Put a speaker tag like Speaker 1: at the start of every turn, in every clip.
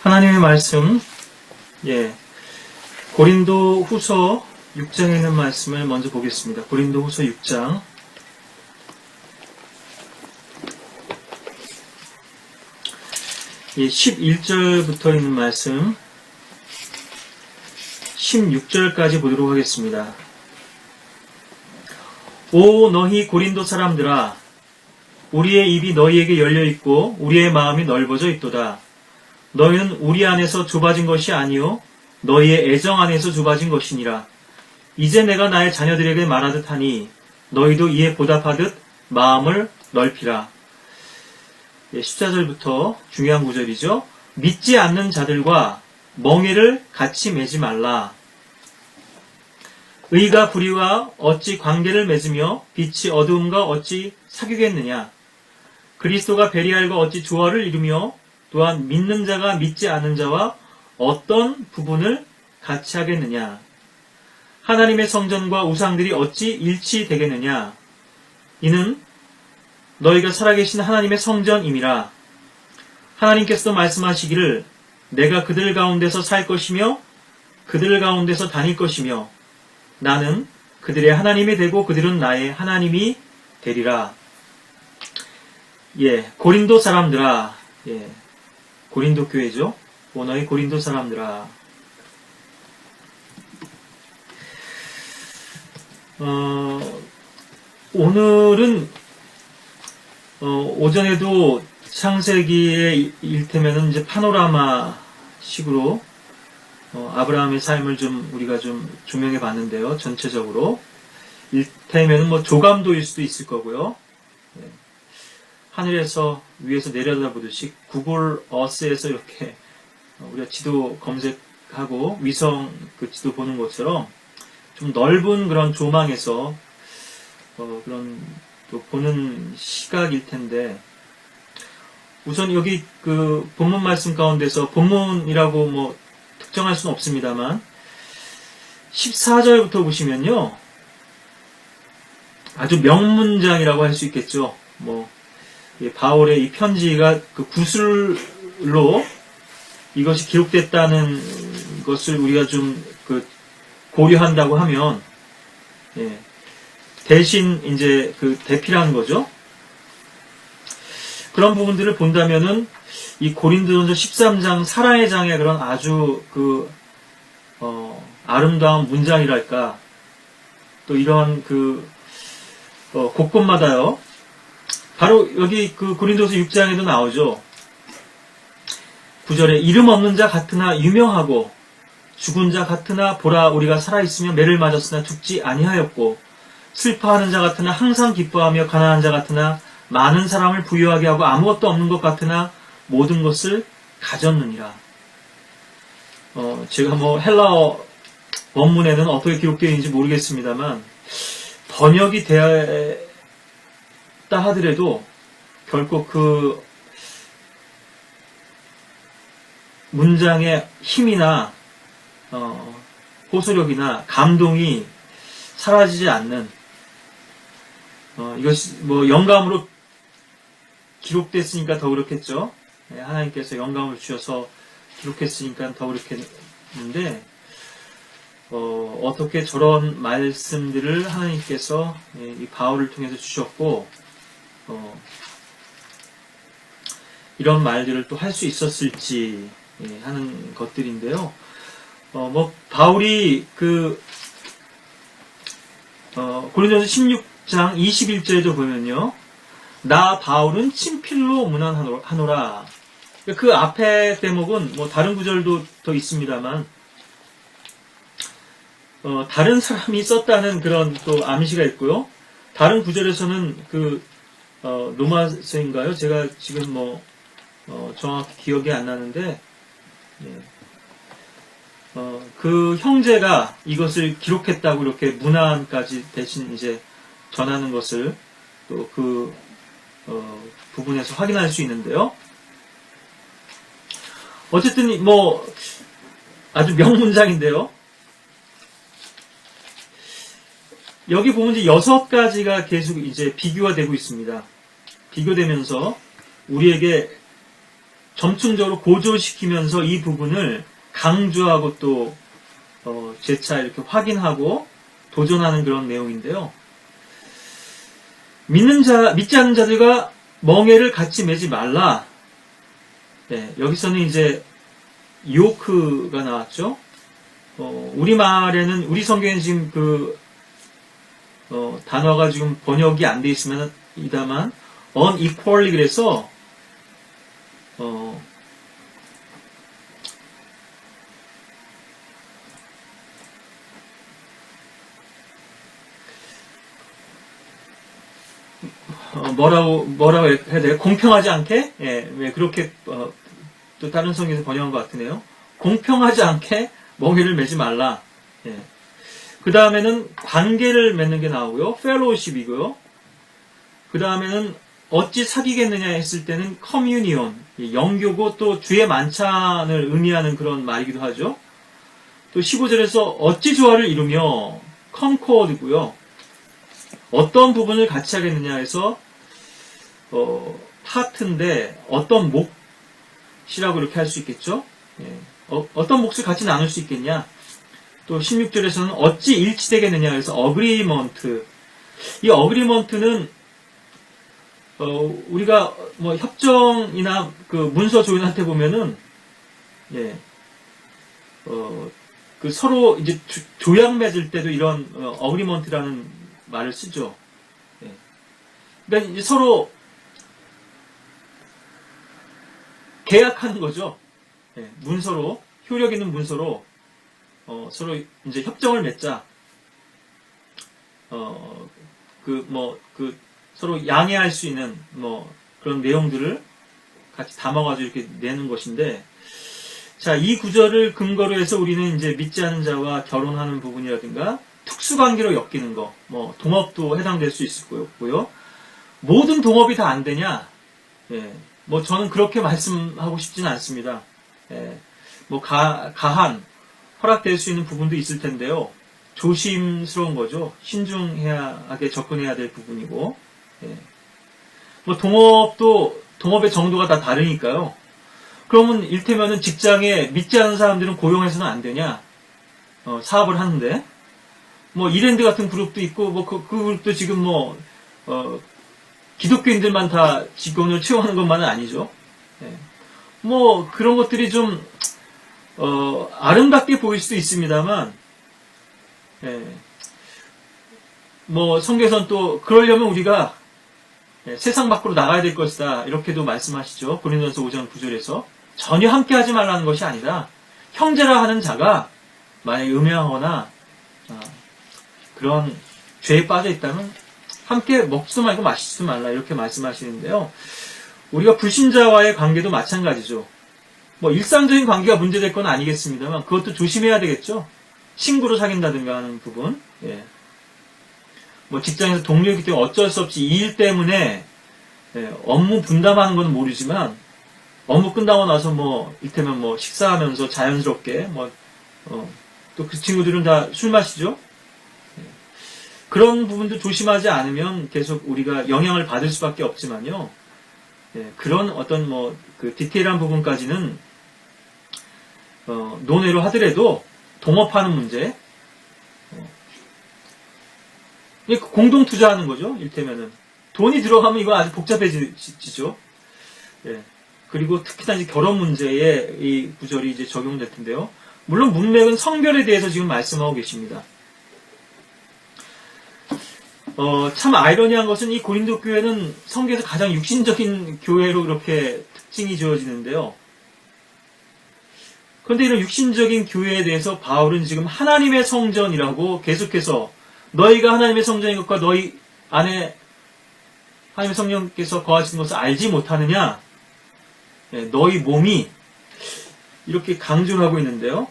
Speaker 1: 하나님의 말씀, 고린도 후서 6장에 있는 말씀을 먼저 보겠습니다. 고린도 후서 6장. 11절부터 있는 말씀, 16절까지 보도록 하겠습니다. 오 너희 고린도 사람들아, 우리의 입이 너희에게 열려있고 우리의 마음이 넓어져 있도다. 너희는 우리 안에서 좁아진 것이 아니요 너희의 애정 안에서 좁아진 것이니라. 이제 내가 나의 자녀들에게 말하듯 하니 너희도 이에 보답하듯 마음을 넓히라. 14절부터 중요한 구절이죠. 믿지 않는 자들과 멍에를 같이 매지 말라. 의가 불의와 어찌 관계를 맺으며 빛이 어두움과 어찌 사귀겠느냐. 그리스도가 베리알과 어찌 조화를 이루며 또한 믿는 자가 믿지 않는 자와 어떤 부분을 같이 하겠느냐. 하나님의 성전과 우상들이 어찌 일치되겠느냐. 이는 너희가 살아계신 하나님의 성전임이라. 하나님께서도 말씀하시기를 내가 그들 가운데서 살 것이며 그들 가운데서 다닐 것이며 나는 그들의 하나님이 되고 그들은 나의 하나님이 되리라. 고린도 사람들아, 고린도 교회죠. 너희 고린도 사람들아. 오늘은 오전에도 창세기에 일테면은 이제 파노라마 식으로 아브라함의 삶을 좀 우리가 좀 조명해 봤는데요. 전체적으로 일테면은 조감도일 수도 있을 거고요. 하늘에서 위에서 내려다보듯이 구글 어스에서 이렇게 우리가 지도 검색하고 위성 그 지도 보는 것처럼 좀 넓은 그런 조망에서 그런 또 보는 시각일 텐데, 우선 여기 그 본문 말씀 가운데서 본문이라고 특정할 수는 없습니다만 14절부터 보시면요, 아주 명문장이라고 할 수 있겠죠. 바울의 이 편지가 그 구술로 이것이 기록됐다는 것을 우리가 좀 고려한다고 하면, 대신 이제 대피라는 거죠. 그런 부분들을 본다면은 이 고린도전서 13장 사랑의 장의 그런 아주 아름다운 문장이랄까, 또 이런 곳곳마다요. 바로 여기 고린도서 6장에도 나오죠. 9절에 이름 없는 자 같으나 유명하고 죽은 자 같으나 보라 우리가 살아있으며 매를 맞았으나 죽지 아니하였고 슬퍼하는 자 같으나 항상 기뻐하며 가난한 자 같으나 많은 사람을 부유하게 하고 아무것도 없는 것 같으나 모든 것을 가졌느니라. 제가 헬라어 원문에는 어떻게 기록되어 있는지 모르겠습니다만 번역이 되었다 하더라도 결코 그 문장의 힘이나 호소력이나 감동이 사라지지 않는, 이것이 영감으로 기록됐으니까 더 그렇겠죠. 하나님께서 영감을 주셔서 기록했으니까 더 그렇겠는데, 어떻게 저런 말씀들을 하나님께서 이 바울을 통해서 주셨고, 이런 말들을 또 할 수 있었을지 하는 것들인데요. 바울이 고린도전서 16장 21절에도 보면요, 나 바울은 친필로 문안하노라. 그 앞에 대목은 다른 구절도 더 있습니다만, 다른 사람이 썼다는 그런 또 암시가 있고요. 다른 구절에서는 로마서인가요? 제가 지금 정확히 기억이 안 나는데, 그 형제가 이것을 기록했다고 이렇게 문안까지 대신 이제 전하는 것을 또 부분에서 확인할 수 있는데요. 어쨌든 아주 명문장인데요. 여기 보면 이제 6가지가 계속 이제 비교가 되고 있습니다. 비교되면서 우리에게 점층적으로 고조시키면서 이 부분을 강조하고 또 재차 이렇게 확인하고 도전하는 그런 내용인데요. 믿지 않는 자들과 멍에를 같이 매지 말라. 네, 여기서는 이제 요크가 나왔죠. 우리말에는, 우리 성경에는 지금 단어가 지금 번역이 안 돼 있으면, 이다만, unequally 그래서, 뭐라고 해야 돼요? 공평하지 않게? 예, 왜 그렇게, 또 다른 성경에서 번역한 것 같으네요. 공평하지 않게 멍에를 매지 말라. 예. 그 다음에는 관계를 맺는 게 나오고요. fellowship이고요. 그 다음에는 어찌 사귀겠느냐 했을 때는 communion, 영교고 또 주의 만찬을 의미하는 그런 말이기도 하죠. 또 15절에서 어찌 조화를 이루며 concord고요. 어떤 부분을 같이 하겠느냐 해서 파트인데 어떤 몫이라고 이렇게 할 수 있겠죠. 예. 어떤 몫을 같이 나눌 수 있겠냐. 또 16절에서는 어찌 일치되겠느냐 해서 agreement. 이 agreement는 우리가 뭐 협정이나 그 문서 조인한테 보면은 예. 그 서로 이제 조약 맺을 때도 이런 agreement라는 말을 쓰죠. 예. 그러니까 이제 서로 계약하는 거죠. 예. 문서로, 효력 있는 문서로 서로 이제 협정을 맺자. 서로 양해할 수 있는 그런 내용들을 같이 담아가지고 이렇게 내는 것인데, 자, 이 구절을 근거로 해서 우리는 이제 믿지 않는 자와 결혼하는 부분이라든가 특수관계로 엮이는 거, 동업도 해당될 수 있을 거고요. 모든 동업이 다 안 되냐? 예, 저는 그렇게 말씀하고 싶지는 않습니다. 예, 가한, 허락될 수 있는 부분도 있을 텐데요. 조심스러운 거죠. 신중하게 접근해야 될 부분이고, 예. 동업의 정도가 다 다르니까요. 그러면 일테면은 직장에 믿지 않는 사람들은 고용해서는 안 되냐? 사업을 하는데. 이랜드 같은 그룹도 있고, 그 그룹도 지금 기독교인들만 다 직원을 채용하는 것만은 아니죠. 예. 그런 것들이 좀, 아름답게 보일 수도 있습니다만, 예. 성경에서는 또, 그러려면 우리가 세상 밖으로 나가야 될 것이다. 이렇게도 말씀하시죠. 고린도전서 5장 9절에서. 전혀 함께 하지 말라는 것이 아니라, 형제라 하는 자가 만약에 음행하거나, 그런 죄에 빠져 있다면, 함께 먹지도 말고 마시지도 말라. 이렇게 말씀하시는데요. 우리가 불신자와의 관계도 마찬가지죠. 일상적인 관계가 문제될 건 아니겠습니다만, 그것도 조심해야 되겠죠. 친구로 사귄다든가 하는 부분. 예. 직장에서 동료이기 때문에 어쩔 수 없이 이 일 때문에 업무 분담하는 건 모르지만 업무 끝나고 나서 이를테면 식사하면서 자연스럽게 또 그 친구들은 다 술 마시죠. 그런 부분도 조심하지 않으면 계속 우리가 영향을 받을 수밖에 없지만요. 그런 어떤 그 디테일한 부분까지는 논외로 하더라도 동업하는 문제, 공동 투자하는 거죠. 이를테면은 돈이 들어가면 이거 아주 복잡해지죠. 예. 그리고 특히나 이제 결혼 문제에 이 구절이 이제 적용될 텐데요. 물론 문맥은 성별에 대해서 지금 말씀하고 계십니다. 참 아이러니한 것은 이 고린도 교회는 성경에서 가장 육신적인 교회로 이렇게 특징이 지어지는데요. 그런데 이런 육신적인 교회에 대해서 바울은 지금 하나님의 성전이라고 계속해서 너희가 하나님의 성전인 것과 너희 안에 하나님의 성령께서 거하시는 것을 알지 못하느냐? 너희 몸이 이렇게 강조를 하고 있는데요.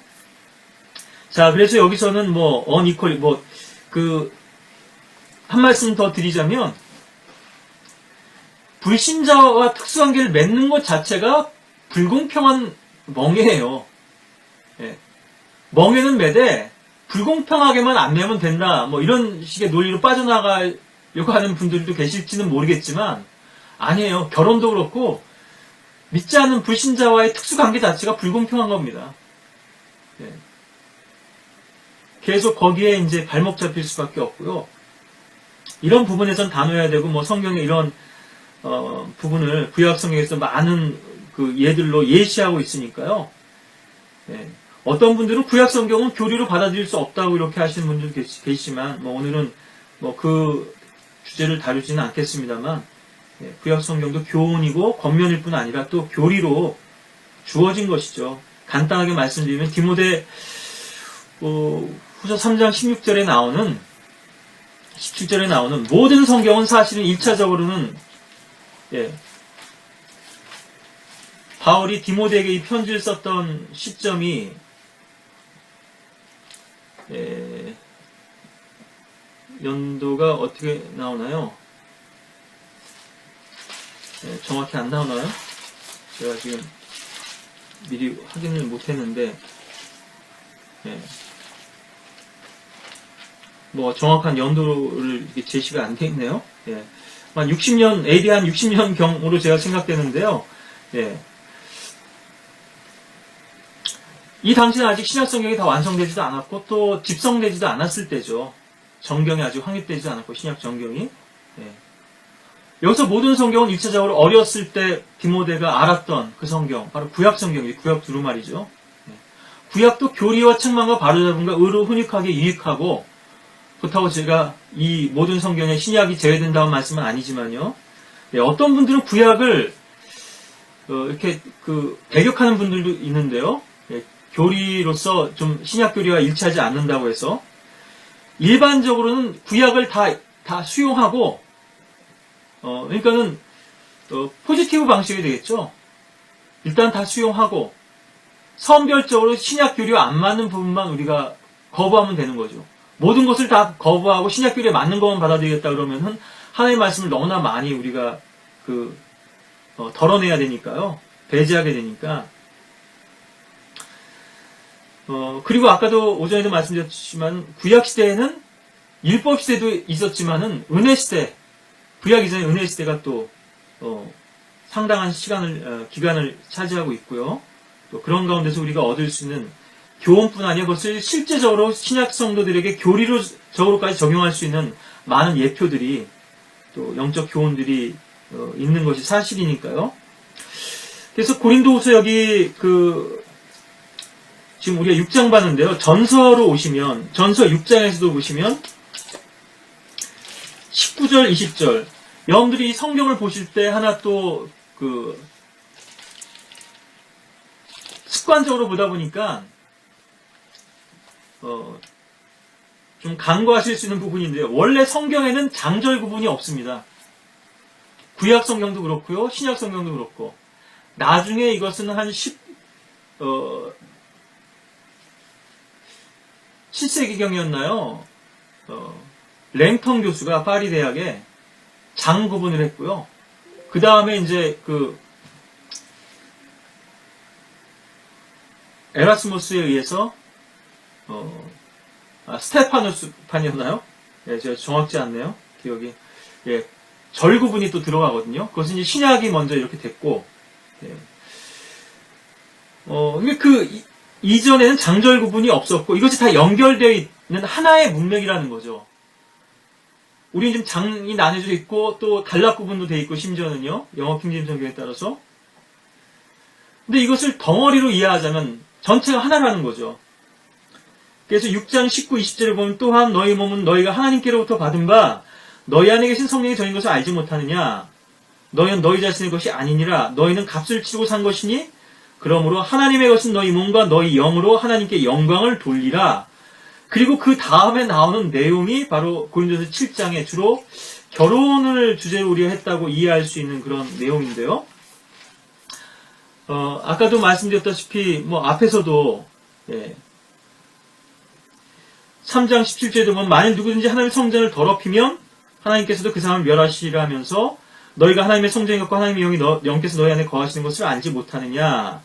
Speaker 1: 자, 그래서 여기서는 unequally, 한 말씀 더 드리자면, 불신자와 특수관계를 맺는 것 자체가 불공평한 멍해예요. 예. 멍해는 매되, 불공평하게만 안 내면 된다. 이런 식의 논리로 빠져나가려고 하는 분들도 계실지는 모르겠지만, 아니에요. 결혼도 그렇고, 믿지 않는 불신자와의 특수관계 자체가 불공평한 겁니다. 예. 계속 거기에 이제 발목 잡힐 수밖에 없고요. 이런 부분에선 단호해야 되고, 뭐 성경에 이런 부분을 구약 성경에서 많은 그 예들로 예시하고 있으니까요. 예. 어떤 분들은 구약 성경은 교리로 받아들일 수 없다고 이렇게 하시는 분들도 계시지만, 뭐 오늘은 뭐 그 주제를 다루지는 않겠습니다만, 예. 구약 성경도 교훈이고 권면일 뿐 아니라 또 교리로 주어진 것이죠. 간단하게 말씀드리면 디모데 후서 3장 16절에 나오는 17절에 나오는 모든 성경은 사실은 1차적으로는 예, 바울이 디모데에게 이 편지를 썼던 시점이 연도가 어떻게 나오나요? 정확히 안 나오나요? 제가 지금 미리 확인을 못했는데 뭐 정확한 연도를 제시가 안 돼 있네요. 예. 한 60년, AD 한 60년 경으로 제가 생각되는데요. 예. 이 당시는 아직 신약 성경이 다 완성되지도 않았고 또 집성되지도 않았을 때죠. 정경이 아직 확립되지도 않았고 신약 정경이. 예. 여기서 모든 성경은 1차적으로 어렸을 때 디모데가 알았던 그 성경, 바로 구약 성경이죠. 구약 두루마리죠. 예. 구약도 교리와 책망과 바로잡음과 의로 훈육하게 유익하고, 그렇다고 제가 이 모든 성경에 신약이 제외된다는 말씀은 아니지만요. 예, 어떤 분들은 구약을 이렇게 배격하는 분들도 있는데요. 예, 교리로서 좀 신약 교리와 일치하지 않는다고 해서 일반적으로는 구약을 다 수용하고 그러니까는 포지티브 방식이 되겠죠. 일단 다 수용하고 선별적으로 신약 교리와 안 맞는 부분만 우리가 거부하면 되는 거죠. 모든 것을 다 거부하고 신약 교리에 맞는 것만 받아들이겠다 그러면은 하나님의 말씀을 너무나 많이 우리가 덜어내야 되니까요. 배제하게 되니까. 그리고 아까도 오전에도 말씀드렸지만 구약 시대에는 율법 시대도 있었지만은 은혜 시대, 구약 이전에 은혜 시대가 또 상당한 기간을 차지하고 있고요. 또 그런 가운데서 우리가 얻을 수 있는 교훈뿐 아니라 그것을 실제적으로 신약 성도들에게 교리적으로까지 적용할 수 있는 많은 예표들이 또 영적 교훈들이 있는 것이 사실이니까요. 그래서 고린도후서 여기 지금 우리가 6장 봤는데요. 전서로 오시면 전서 6장에서도 보시면 19절, 20절 여러분들이 이 성경을 보실 때 하나 또 습관적으로 보다 보니까 좀 간과하실 수 있는 부분인데요. 원래 성경에는 장절 구분이 없습니다. 구약 성경도 그렇고요. 신약 성경도 그렇고. 나중에 이것은 한 7세기경이었나요? 랭턴 교수가 파리 대학에 장 구분을 했고요. 그 다음에 이제 에라스무스에 의해서 스테파노스판이었나요? 예, 제가 정확지 않네요. 기억이. 예, 절 구분이 또 들어가거든요. 그것은 이제 신약이 먼저 이렇게 됐고, 예. 이전에는 장절 구분이 없었고, 이것이 다 연결되어 있는 하나의 문맥이라는 거죠. 우리는 지금 장이 나뉘어져 있고, 또 단락 구분도 되어 있고, 심지어는요, 영어 킹제임스 성경에 따라서. 근데 이것을 덩어리로 이해하자면 전체가 하나라는 거죠. 그래서 6장 19, 20절을 보면 또한 너희 몸은 너희가 하나님께로부터 받은 바 너희 안에 계신 성령이 전인 것을 알지 못하느냐. 너희는 너희 자신의 것이 아니니라. 너희는 값을 치르고 산 것이니 그러므로 하나님의 것은 너희 몸과 너희 영으로 하나님께 영광을 돌리라. 그리고 그 다음에 나오는 내용이 바로 고린도서 7장에 주로 결혼을 주제로 우리가 했다고 이해할 수 있는 그런 내용인데요. 아까도 말씀드렸다시피 앞에서도 3장 17절에 보면 만일 누구든지 하나님의 성전을 더럽히면 하나님께서도 그 사람을 멸하시라면서 너희가 하나님의 성전이 갖고 하나님의 영께서 너희 안에 거하시는 것을 알지 못하느냐.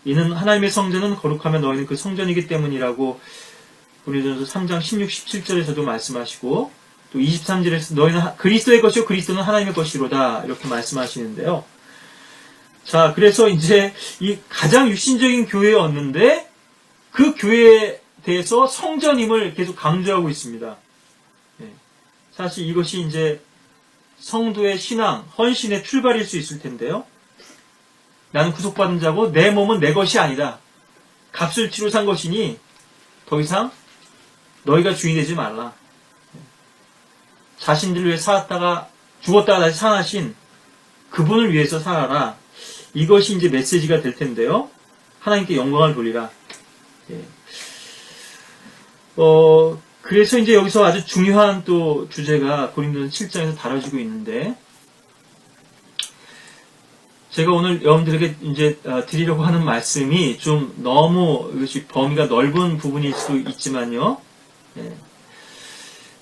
Speaker 1: 이는 하나님의 성전은 거룩하며 너희는 그 성전이기 때문이라고 고린도전서 3장 16, 17절에서도 말씀하시고 또 23절에서 너희는 그리스도의 것이요 그리스도는 하나님의 것이로다 이렇게 말씀하시는데요. 자, 그래서 이제 이 가장 육신적인 교회였는데 그 교회에 대해서 성전임을 계속 강조하고 있습니다. 예. 사실 이것이 이제 성도의 신앙, 헌신의 출발일 수 있을 텐데요. 나는 구속받은 자고 내 몸은 내 것이 아니다. 값을 치러 산 것이니 더 이상 너희가 주인이 되지 말라. 자신들을 위해 살았다가 죽었다가 다시 살아나신 그분을 위해서 살아라. 이것이 이제 메시지가 될 텐데요. 하나님께 영광을 돌리라. 예. 그래서 이제 여기서 아주 중요한 또 주제가 고린도서 7장에서 다뤄지고 있는데, 제가 오늘 여러분들에게 이제 드리려고 하는 말씀이 좀 너무 이것이 범위가 넓은 부분일 수도 있지만요. 예.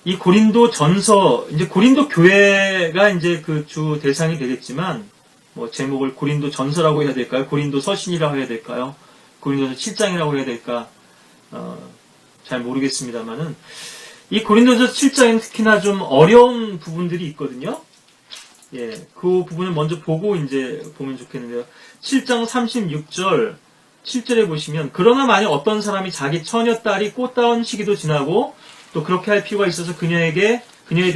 Speaker 1: 이 고린도 전서, 이제 고린도 교회가 이제 그 주 대상이 되겠지만, 뭐 제목을 고린도 전서라고 해야 될까요? 고린도 서신이라고 해야 될까요? 고린도서 7장이라고 해야 될까? 잘 모르겠습니다만은, 이 고린도서 7장에는 특히나 좀 어려운 부분들이 있거든요. 예, 그 부분을 먼저 보고 이제 보면 좋겠는데요. 7장 36절, 7절에 보시면, 그러나 만약 어떤 사람이 자기 처녀딸이 꽃다운 시기도 지나고, 또 그렇게 할 필요가 있어서 그녀에 대해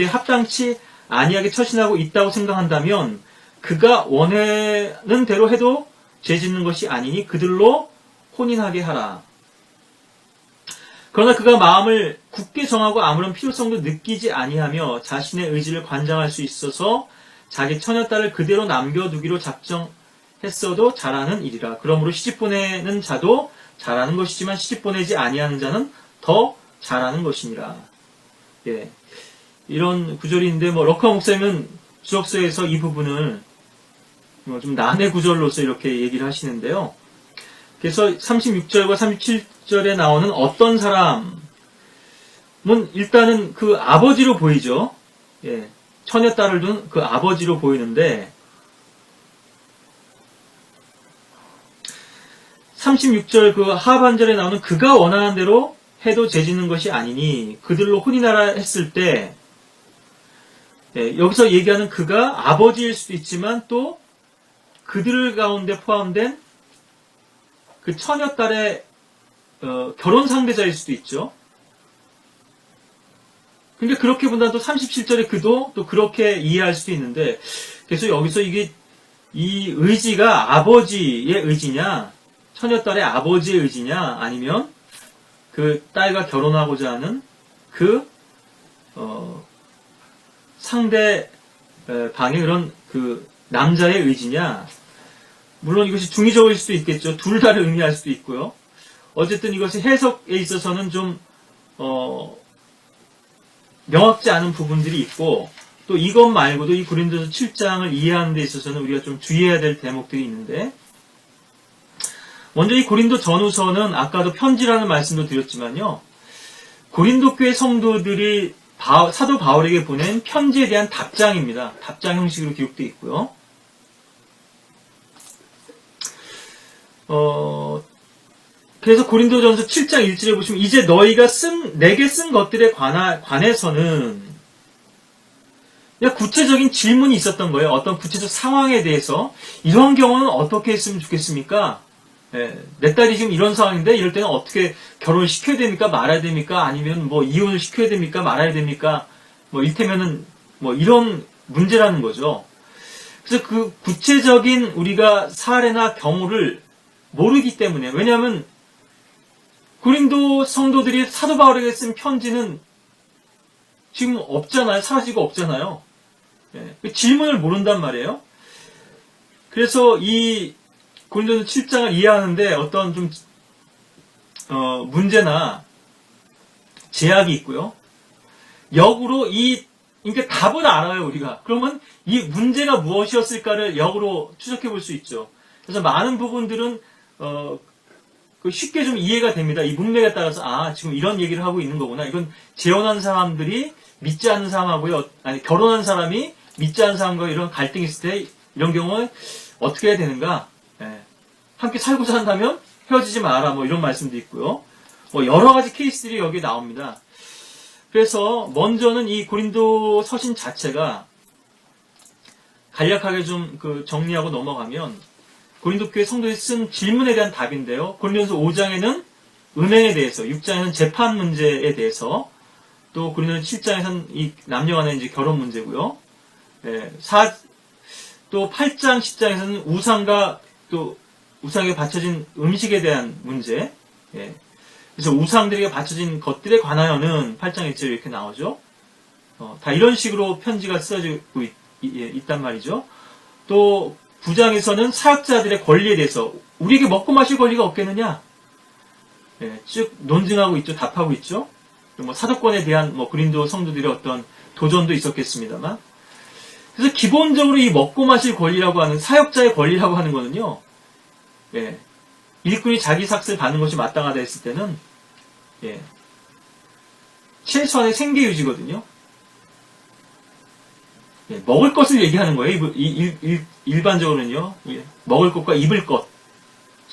Speaker 1: 합당치 아니하게 처신하고 있다고 생각한다면, 그가 원하는 대로 해도 죄 짓는 것이 아니니 그들로 혼인하게 하라. 그러나 그가 마음을 굳게 정하고 아무런 필요성도 느끼지 아니하며 자신의 의지를 관장할 수 있어서 자기 처녀딸을 그대로 남겨두기로 작정했어도 잘하는 일이라. 그러므로 시집 보내는 자도 잘하는 것이지만 시집 보내지 아니하는 자는 더 잘하는 것이니라. 예, 이런 구절인데 럭커 목사님은 주석서에서 이 부분을 좀 난해 구절로서 이렇게 얘기를 하시는데요. 그래서 36절과 37절에 나오는 어떤 사람은 일단은 그 아버지로 보이죠. 예, 처녀딸을 둔 그 아버지로 보이는데, 36절 그 하반절에 나오는 그가 원하는 대로 해도 죄 짓는 것이 아니니 그들로 혼인하라 했을 때, 예, 여기서 얘기하는 그가 아버지일 수도 있지만 또 그들 가운데 포함된 그 처녀딸의 결혼 상대자일 수도 있죠. 그러니까 그렇게 본다면 또 37절에 그도 또 그렇게 이해할 수도 있는데, 그래서 여기서 이 의지가 아버지의 의지냐, 처녀딸의 아버지의 의지냐, 아니면 그 딸과 결혼하고자 하는 그 상대 방의 그런 그 남자의 의지냐. 물론 이것이 중의적일 수도 있겠죠. 둘 다를 의미할 수도 있고요. 어쨌든 이것이 해석에 있어서는 좀 명확지 않은 부분들이 있고, 또 이것 말고도 이 고린도서 7장을 이해하는 데 있어서는 우리가 좀 주의해야 될 대목들이 있는데, 먼저 이 고린도 전후서는 아까도 편지라는 말씀도 드렸지만요, 고린도 교회 성도들이 사도 바울에게 보낸 편지에 대한 답장입니다. 답장 형식으로 기록되어 있고요. 그래서 고린도전서 7장 1절에 보시면, 이제 너희가 내게 쓴 것들에 관해서는, 구체적인 질문이 있었던 거예요. 어떤 구체적 상황에 대해서, 이런 경우는 어떻게 했으면 좋겠습니까? 예, 내 딸이 지금 이런 상황인데 이럴 때는 어떻게 결혼을 시켜야 됩니까? 말아야 됩니까? 아니면 뭐 이혼을 시켜야 됩니까? 말아야 됩니까? 뭐 이를테면은 뭐 이런 문제라는 거죠. 그래서 그 구체적인 우리가 사례나 경우를 모르기 때문에, 왜냐하면 고린도 성도들이 사도 바울에게 쓴 편지는 지금 없잖아요. 사라지고 없잖아요. 예, 질문을 모른단 말이에요. 그래서 이 고린도서 7장을 이해하는데 어떤 좀 문제나 제약이 있고요. 역으로 그러니까 답은 알아요, 우리가. 그러면 이 문제가 무엇이었을까를 역으로 추적해 볼 수 있죠. 그래서 많은 부분들은 쉽게 좀 이해가 됩니다. 이 문맥에 따라서 지금 이런 얘기를 하고 있는 거구나. 이건 재혼한 사람들이 믿지 않는 사람하고요, 아니 결혼한 사람이 믿지 않는 사람과 이런 갈등이 있을 때 이런 경우에 어떻게 해야 되는가? 예. 함께 살고자 한다면 헤어지지 마라, 뭐 이런 말씀도 있고요. 뭐 여러 가지 케이스들이 여기에 나옵니다. 그래서 먼저는 이 고린도 서신 자체가 간략하게 좀 정리하고 넘어가면, 고린도 교회 성도들이 쓴 질문에 대한 답인데요. 고린도전서 5장에는 은행에 대해서, 6장에는 재판 문제에 대해서, 또 고린도전서 7장에서는 이 남녀 간의 이제 결혼 문제고요. 또 8장, 10장에서는 우상과 또 우상에 바쳐진 음식에 대한 문제. 그래서 우상들에게 바쳐진 것들에 관하여는 8장 1절에 이렇게 나오죠. 다 이런 식으로 편지가 쓰여지고 있단 말이죠. 또 9장에서는 사역자들의 권리에 대해서 우리에게 먹고 마실 권리가 없겠느냐? 쭉 논증하고 있죠. 답하고 있죠. 뭐 사도권에 대한 뭐 고린도 성도들의 어떤 도전도 있었겠습니다만. 그래서 기본적으로 이 먹고 마실 권리라고 하는 사역자의 권리라고 하는 거는요. 일꾼이 자기 삭슬 받는 것이 마땅하다 했을 때는 최소한의 생계 유지거든요. 먹을 것을 얘기하는 거예요. 일반적으로는요. 먹을 것과 입을 것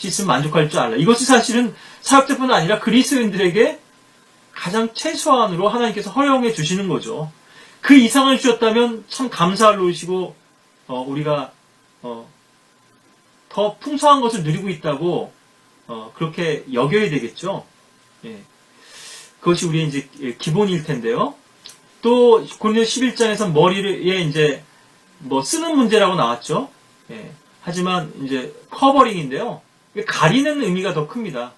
Speaker 1: 있으면 만족할 줄 알라. 이것이 사실은 사역자뿐 아니라 그리스도인들에게 가장 최소한으로 하나님께서 허용해 주시는 거죠. 그 이상을 주셨다면 참 감사할 노릇이고 우리가 더 풍성한 것을 누리고 있다고 그렇게 여겨야 되겠죠. 그것이 우리의 이제 기본일 텐데요. 또 고린도 11장에서 머리에 이제 뭐 쓰는 문제라고 나왔죠. 하지만 이제 커버링인데요. 가리는 의미가 더 큽니다.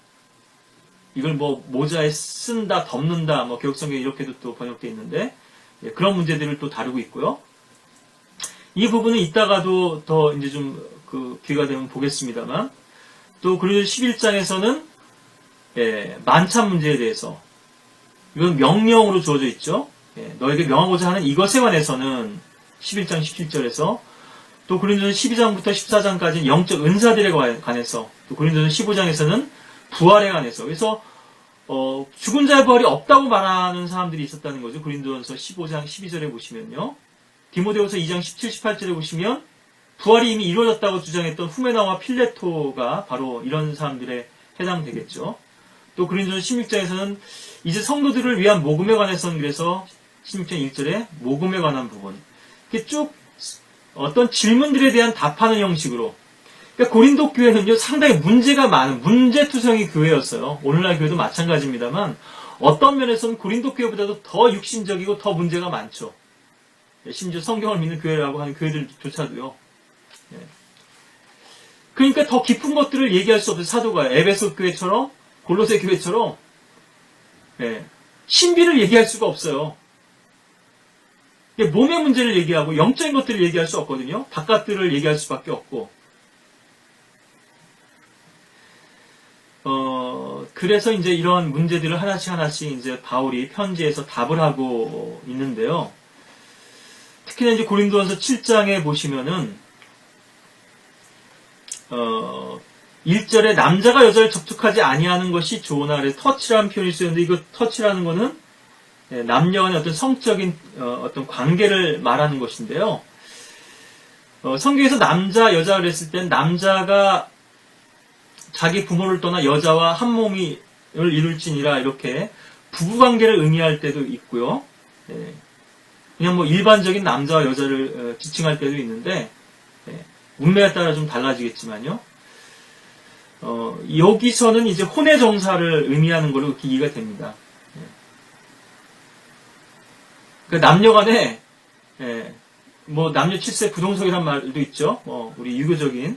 Speaker 1: 이걸 뭐 모자에 쓴다, 덮는다, 뭐 교육성경에 이렇게도 또 번역되어 있는데 그런 문제들을 또 다루고 있고요. 이 부분은 이따가도 더 이제 좀 그 기회가 되면 보겠습니다만 또 고린도 11장에서는 만찬 문제에 대해서 이건 명령으로 주어져 있죠. 너에게 명하고자 하는 이것에 관해서는 11장 17절에서 또 고린도전 12장부터 14장까지는 영적 은사들에 관해서 또 고린도전 15장에서는 부활에 관해서 그래서 죽은 자의 부활이 없다고 말하는 사람들이 있었다는 거죠. 고린도전서 15장 12절에 보시면요. 디모데후서 2장 17, 18절에 보시면 부활이 이미 이루어졌다고 주장했던 후메나와 필레토가 바로 이런 사람들에 해당되겠죠. 또 고린도전 16장에서는 이제 성도들을 위한 모금에 관해서는 그래서 16장 1절에 모금에 관한 부분 이렇게 쭉 어떤 질문들에 대한 답하는 형식으로 그러니까 고린도 교회는요 상당히 문제가 많은 문제투성이 교회였어요. 오늘날 교회도 마찬가지입니다만 어떤 면에서는 고린도 교회보다도 더 육신적이고 더 문제가 많죠. 심지어 성경을 믿는 교회라고 하는 교회들조차도요. 그러니까 더 깊은 것들을 얘기할 수 없어요. 사도가 에베소 교회처럼 골로새 교회처럼 신비를 얘기할 수가 없어요. 몸의 문제를 얘기하고 영적인 것들을 얘기할 수 없거든요. 바깥들을 얘기할 수밖에 없고 그래서 이제 이런 문제들을 하나씩 이제 바울이 편지에서 답을 하고 있는데요. 특히나 이제 고린도전서 7장에 보시면은 1절에 남자가 여자를 접촉하지 아니하는 것이 좋으나 그래서 터치라는 표현이 쓰였는데 이거 터치라는 거는 남녀 간의 어떤 성적인 어떤 관계를 말하는 것인데요. 성경에서 남자, 여자 그랬을 땐 남자가 자기 부모를 떠나 여자와 한 몸을 이룰지니라 이렇게 부부관계를 의미할 때도 있고요. 그냥 뭐 일반적인 남자와 여자를 지칭할 때도 있는데 문맥에 따라 좀 달라지겠지만요. 여기서는 이제 혼의 정사를 의미하는 걸로 이렇게 이해가 됩니다. 그러니까 남녀 간에 뭐 남녀 칠세 부동석이란 말도 있죠. 우리 유교적인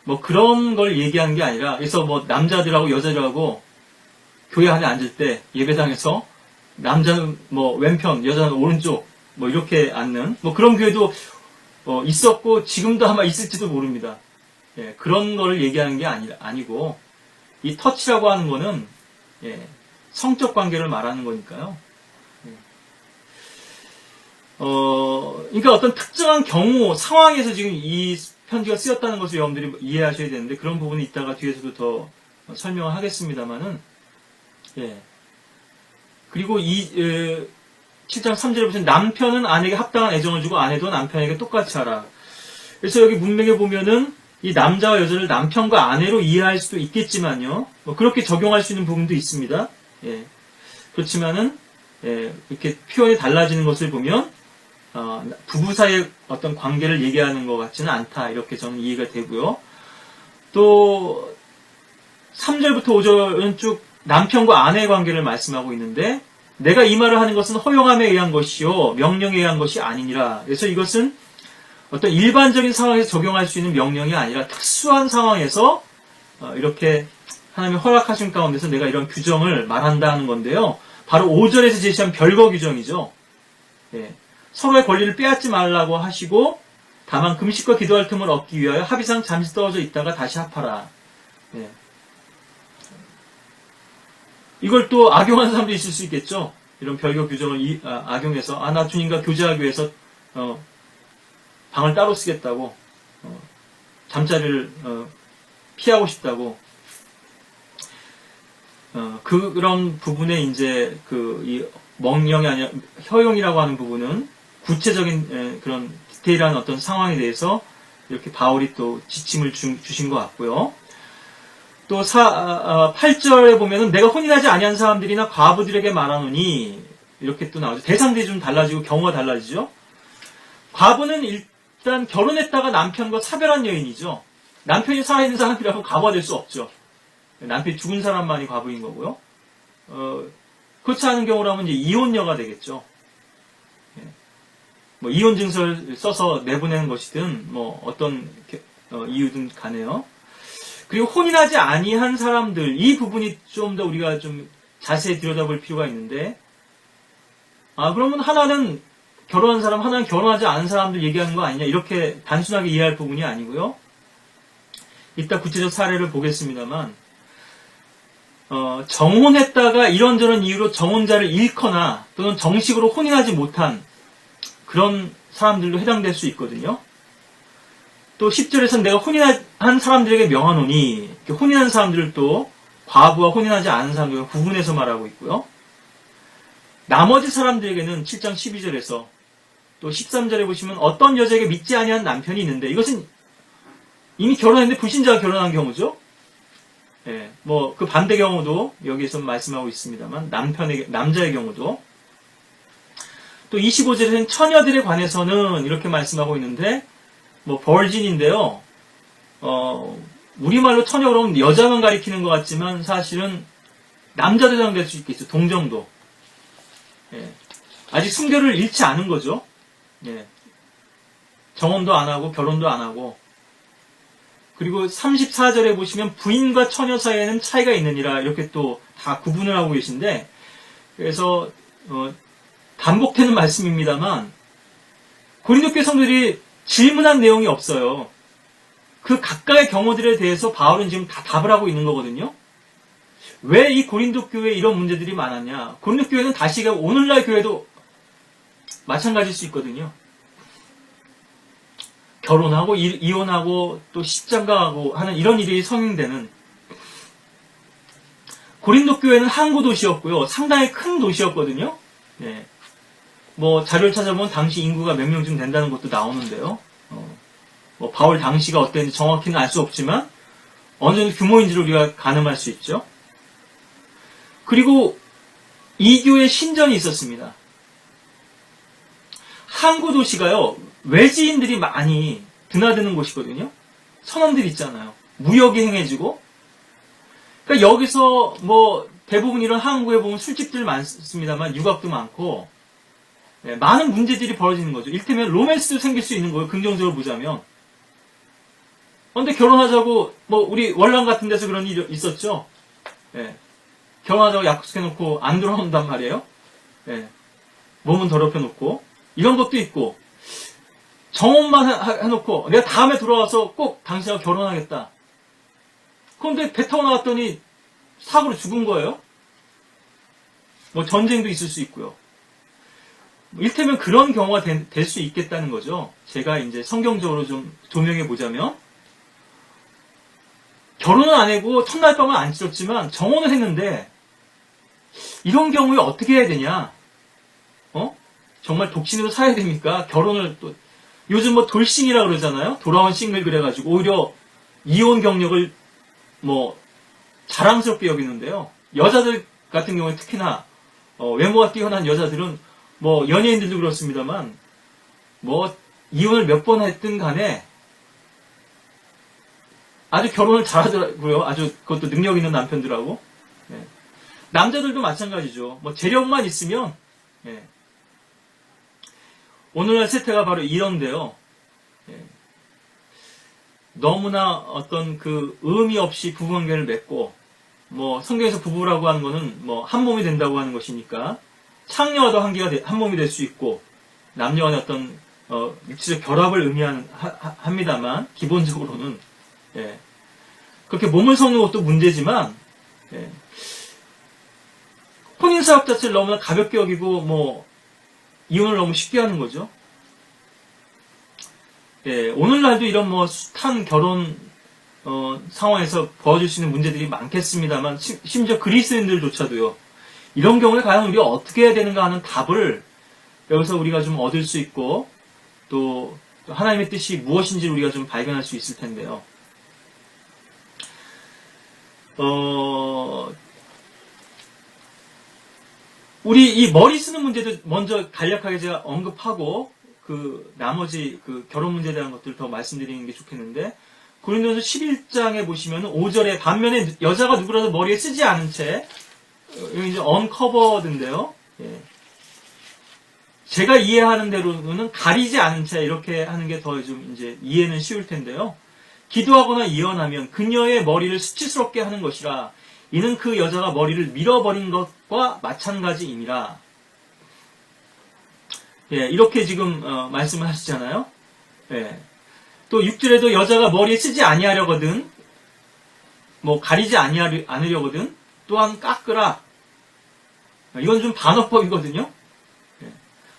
Speaker 1: 뭐 그런 걸 얘기하는 게 아니라 그래서 뭐 남자들하고 여자들하고 교회 안에 앉을 때 예배당에서 남자는 뭐 왼편, 여자는 오른쪽 뭐 이렇게 앉는 뭐 그런 교회도 있었고 지금도 아마 있을지도 모릅니다. 그런 거를 얘기하는 게 아니고 이 터치라고 하는 거는 성적 관계를 말하는 거니까요. 그러니까 어떤 특정한 경우 상황에서 지금 이 편지가 쓰였다는 것을 여러분들이 이해하셔야 되는데 그런 부분이 이따가 뒤에서도 더 설명을 하겠습니다만은 그리고 7장 3절에 보시면 남편은 아내에게 합당한 애정을 주고 아내도 남편에게 똑같이 하라. 그래서 여기 문맥에 보면은 이 남자와 여자를 남편과 아내로 이해할 수도 있겠지만요. 뭐 그렇게 적용할 수 있는 부분도 있습니다. 그렇지만은 이렇게 표현이 달라지는 것을 보면 부부 사이의 어떤 관계를 얘기하는 것 같지는 않다. 이렇게 저는 이해가 되고요. 또 3절부터 5절은 쭉 남편과 아내의 관계를 말씀하고 있는데 내가 이 말을 하는 것은 허용함에 의한 것이요 명령에 의한 것이 아니니라. 그래서 이것은 어떤 일반적인 상황에서 적용할 수 있는 명령이 아니라 특수한 상황에서 이렇게 하나님이 허락하신 가운데서 내가 이런 규정을 말한다 하는 건데요. 바로 5절에서 제시한 별거 규정이죠. 예. 서로의 권리를 빼앗지 말라고 하시고 다만 금식과 기도할 틈을 얻기 위하여 합의상 잠시 떨어져 있다가 다시 합하라. 예. 이걸 또 악용하는 사람도 있을 수 있겠죠. 이런 별거 규정을 악용해서 나 주님과 교제하기 위해서 방을 따로 쓰겠다고 잠자리를 피하고 싶다고 그런 부분에 이제 이 명령이 아니라 허용이라고 하는 부분은 구체적인 그런 디테일한 어떤 상황에 대해서 이렇게 바울이 또 지침을 주신 것 같고요. 또 8절에 보면은 내가 혼인하지 아니한 사람들이나 과부들에게 말하노니 이렇게 또 나오죠. 대상들이 좀 달라지고 경우가 달라지죠. 과부는 일단 결혼했다가 남편과 사별한 여인이죠. 남편이 살아있는 사람이라고 과부가 될 수 없죠. 남편이 죽은 사람만이 과부인 거고요. 그렇지 않은 경우라면 이제 이혼녀가 되겠죠. 뭐 이혼 증서를 써서 내보내는 것이든 뭐 어떤 이유든 간에요. 그리고 혼인하지 아니한 사람들 이 부분이 좀 더 우리가 좀 자세히 들여다볼 필요가 있는데 그러면 하나는 결혼한 사람 하나는 결혼하지 않은 사람들 얘기하는 거 아니냐 이렇게 단순하게 이해할 부분이 아니고요. 이따 구체적 사례를 보겠습니다만 정혼했다가 이런저런 이유로 정혼자를 잃거나 또는 정식으로 혼인하지 못한 그런 사람들도 해당될 수 있거든요. 또 10절에서는 내가 혼인한 사람들에게 명하노니 혼인한 사람들을 또 과부와 혼인하지 않은 사람들과 구분해서 말하고 있고요. 나머지 사람들에게는 7장 12절에서 또 13절에 보시면 어떤 여자에게 믿지 아니한 남편이 있는데 이것은 이미 결혼했는데 불신자가 결혼한 경우죠. 예, 뭐 그 반대 경우도 여기에서 말씀하고 있습니다만 남자의 경우도 또 25절에는 처녀들에 관해서는 이렇게 말씀하고 있는데 뭐 벌진인데요. 우리말로 처녀 그러면 여자만 가리키는 것 같지만 사실은 남자도 해당될 수 있겠죠. 동정도. 예, 아직 순결을 잃지 않은 거죠. 예, 정혼도 안 하고 결혼도 안 하고 그리고 34절에 보시면 부인과 처녀 사이에는 차이가 있느니라 이렇게 또 다 구분을 하고 계신데 그래서 반복되는 말씀입니다만 고린도 교회 성도들이 질문한 내용이 없어요. 그 각각의 경우들에 대해서 바울은 지금 다 답을 하고 있는 거거든요. 왜 이 고린도 교회에 이런 문제들이 많았냐. 고린도 교회는 다시 오늘날 교회도 마찬가지일 수 있거든요. 결혼하고 이혼하고 또 십장가하고 하는 이런 일이 성행되는 고린도 교회는 항구 도시였고요. 상당히 큰 도시였거든요. 네. 뭐 자료를 찾아보면 당시 인구가 몇 명쯤 된다는 것도 나오는데요. 뭐 바울 당시가 어땠는지 정확히는 알 수 없지만 어느 정도 규모인지를 우리가 가늠할 수 있죠. 그리고 이교의 신전이 있었습니다. 항구 도시가요. 외지인들이 많이 드나드는 곳이거든요. 선원들 있잖아요. 무역이 행해지고 그러니까 여기서 뭐 대부분 이런 항구에 보면 술집들 많습니다만 유곽도 많고 네, 많은 문제들이 벌어지는 거죠. 일테면 로맨스도 생길 수 있는 거예요. 긍정적으로 보자면. 그런데 결혼하자고 뭐 우리 월남 같은 데서 그런 일이 있었죠. 네, 결혼하자고 약속해놓고 안 돌아온단 말이에요. 네, 몸은 더럽혀 놓고 이런 것도 있고 정혼만 해놓고 내가 다음에 돌아와서 꼭 당신하고 결혼하겠다. 그런데 배 타고 나왔더니 사고로 죽은 거예요. 뭐 전쟁도 있을 수 있고요. 일테면 그런 경우가 될 수 있겠다는 거죠. 제가 이제 성경적으로 좀 조명해 보자면 결혼은 안 하고 첫날 밤은 안 치렀지만 정혼을 했는데 이런 경우에 어떻게 해야 되냐? 정말 독신으로 살아야 됩니까? 결혼을 또 요즘 뭐 돌싱이라고 그러잖아요. 돌아온 싱글 그래가지고 오히려 이혼 경력을 뭐 자랑스럽게 여기는데요. 여자들 같은 경우에 특히나 외모가 뛰어난 여자들은 뭐 연예인들도 그렇습니다만 뭐 이혼을 몇 번 했든 간에 아주 결혼을 잘하더라고요. 아주 그것도 능력 있는 남편들하고. 예. 남자들도 마찬가지죠. 뭐 재력만 있으면 예. 오늘날 세태가 바로 이런데요. 예. 너무나 어떤 그 의미 없이 부부관계를 맺고 뭐 성경에서 부부라고 하는 거는 뭐 한 몸이 된다고 하는 것이니까 창녀와도 한 몸이 될 수 있고 남녀 간의 어떤 육체적 결합을 합니다만 기본적으로는 예. 그렇게 몸을 섞는 것도 문제지만 예. 혼인사업 자체를 너무나 가볍게 여기고 뭐 이혼을 너무 쉽게 하는 거죠. 예. 오늘날도 이런 뭐 숱한 결혼 상황에서 벌어질 수 있는 문제들이 많겠습니다만 심지어 그리스인들조차도요. 이런 경우에 과연 우리가 어떻게 해야 되는가 하는 답을 여기서 우리가 좀 얻을 수 있고 또 하나님의 뜻이 무엇인지 우리가 좀 발견할 수 있을 텐데요. 우리 이 머리 쓰는 문제도 먼저 간략하게 제가 언급하고 그 나머지 그 결혼 문제에 대한 것들을 더 말씀드리는 게 좋겠는데 고린도서 11장에 보시면 5절에 반면에 여자가 누구라도 머리에 쓰지 않은 채 여기 이제 언커버드인데요. 예. 제가 이해하는 대로는 가리지 않은 채 이렇게 하는 게 더 좀 이제 이해는 쉬울 텐데요. 기도하거나 이혼하면 그녀의 머리를 수치스럽게 하는 것이라 이는 그 여자가 머리를 밀어버린 것과 마찬가지이니라. 예, 이렇게 지금 말씀을 하시잖아요. 예. 또 6절에도 여자가 머리에 쓰지 아니하려거든 뭐 가리지 않으려거든 또한 깎으라. 이건 좀 반어법이거든요. 예.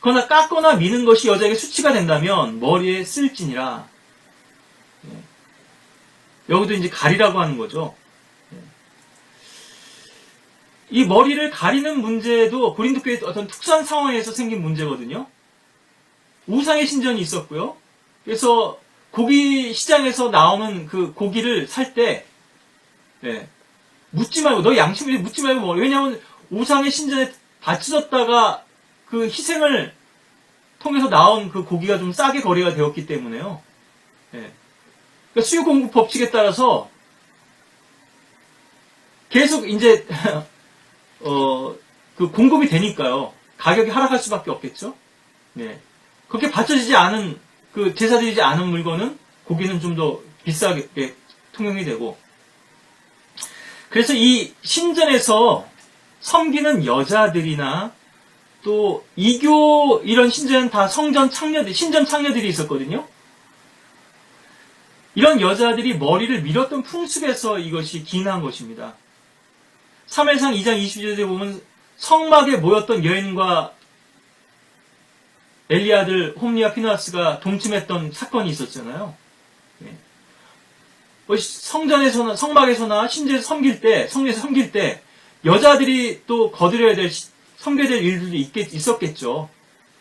Speaker 1: 그러나 깎거나 미는 것이 여자에게 수치가 된다면 머리에 쓸지니라. 예. 여기도 이제 가리라고 하는 거죠. 예. 이 머리를 가리는 문제도 고린도 교회 어떤 특수한 상황에서 생긴 문제거든요. 우상의 신전이 있었고요. 그래서 고기 시장에서 나오는 그 고기를 살 때, 예, 묻지 말고, 너 양심을 묻지 말고 먹어. 왜냐하면 우상의 신전에 바쳐졌다가 그 희생을 통해서 나온 그 고기가 좀 싸게 거래가 되었기 때문에요. 예. 그러니까 수요 공급 법칙에 따라서 계속 이제, 그 공급이 되니까요. 가격이 하락할 수밖에 없겠죠. 네. 그렇게 받쳐지지 않은, 그 제사드리지 않은 물건은 고기는 좀 더 비싸게 통용이 되고. 그래서 이 신전에서 섬기는 여자들이나 또 이교 이런 신전은 다 신전 창녀들이 있었거든요. 이런 여자들이 머리를 밀었던 풍습에서 이것이 기인한 것입니다. 3회상 2장 20절에 보면 성막에 모였던 여인과 엘리아들 홈리와 피나스가 동침했던 사건이 있었잖아요. 성전에서나 성막에서나 신전에서 성례에서 섬길 때 여자들이 또 거들여야 될 섬겨야 될 일들도 있었겠죠.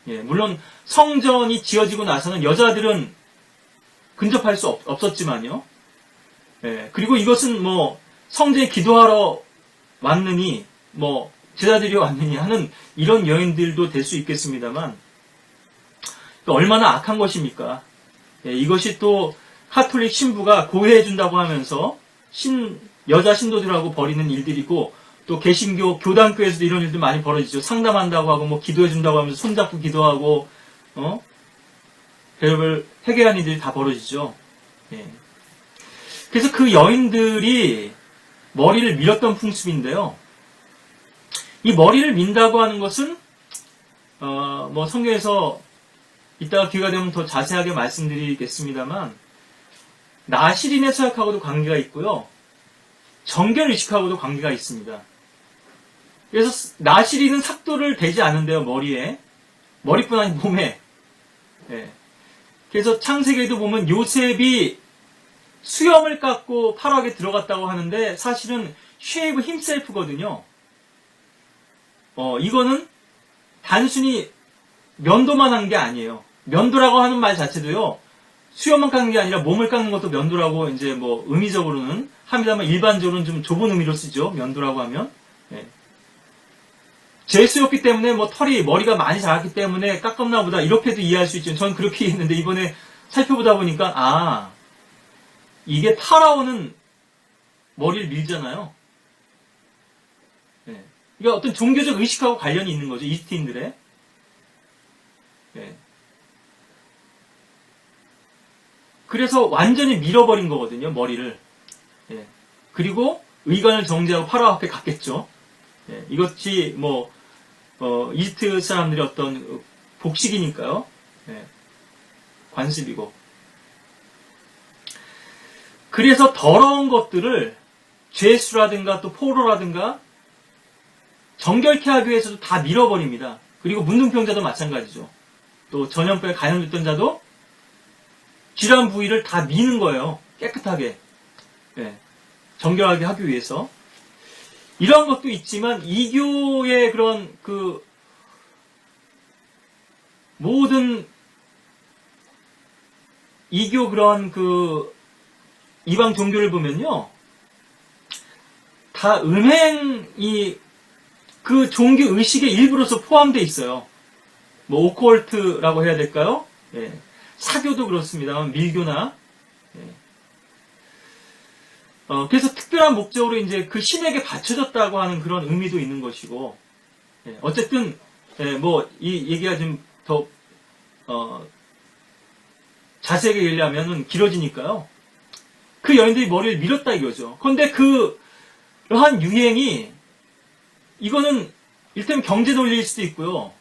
Speaker 1: 예, 물론 성전이 지어지고 나서는 여자들은 근접할 수 없었지만요. 예, 그리고 이것은 뭐 성전에 기도하러 왔느니 뭐 제자들이 왔느니 하는 이런 여인들도 될 수 있겠습니다만 또 얼마나 악한 것입니까? 예, 이것이 또 카톨릭 신부가 고해해준다고 하면서 여자 신도들하고 벌이는 일들이고 또 개신교 교단교에서도 이런 일들 많이 벌어지죠. 상담한다고 하고 뭐 기도해준다고 하면서 손잡고 기도하고 별별 해결한 일들이 다 벌어지죠. 예. 그래서 그 여인들이 머리를 밀었던 풍습인데요. 이 머리를 민다고 하는 것은 뭐 성경에서 이따가 기회가 되면 더 자세하게 말씀드리겠습니다만 나시린의 서약하고도 관계가 있고요. 정결의식하고도 관계가 있습니다. 그래서 나시린은 삭도를 대지 않은데요. 머리에. 머리뿐 아니라 몸에. 예. 그래서 창세기에도 보면 요셉이 수염을 깎고 파락에 들어갔다고 하는데 사실은 쉐이브 힘셀프거든요. 이거는 단순히 면도만 한 게 아니에요. 면도라고 하는 말 자체도요. 수염만 깎는 게 아니라 몸을 깎는 것도 면도라고 이제 뭐 의미적으로는 합니다만 일반적으로는 좀 좁은 의미로 쓰죠. 면도라고 하면. 예. 죄수였기 때문에 뭐 머리가 많이 자랐기 때문에 깎았나 보다 이렇게도 이해할 수 있죠. 저는 그렇게 이해했는데 이번에 살펴보다 보니까 이게 파라오는 머리를 밀잖아요. 네. 이게 어떤 종교적 의식하고 관련이 있는 거죠. 이집트인들의. 네. 그래서 완전히 밀어버린 거거든요. 머리를. 네. 그리고 의관을 정지하고 파라오 앞에 갔겠죠. 네. 이것이 이집트 사람들의 어떤 복식이니까요. 네. 관습이고. 그래서 더러운 것들을 죄수라든가 또 포로라든가 정결케 하기 위해서도 다 밀어버립니다. 그리고 문둥병자도 마찬가지죠. 또 전염병에 감염됐던 자도 질환 부위를 다 미는 거예요. 깨끗하게. 네. 정결하게 하기 위해서. 이런 것도 있지만 이교의 그런 모든 이교 그런 이방 종교를 보면요. 다 음행이 그 종교 의식의 일부로서 포함되어 있어요. 오컬트라고 해야 될까요? 예. 사교도 그렇습니다만 밀교나 예. 그래서 특별한 목적으로 이제 그 신에게 바쳐졌다고 하는 그런 의미도 있는 것이고 예. 어쨌든 예, 이 얘기가 좀 더 자세하게 얘기하면은 길어지니까요. 그 여인들이 머리를 밀었다 이거죠. 그런데 그러한 유행이 이거는 일테면 경제 논리일 수도 있고요.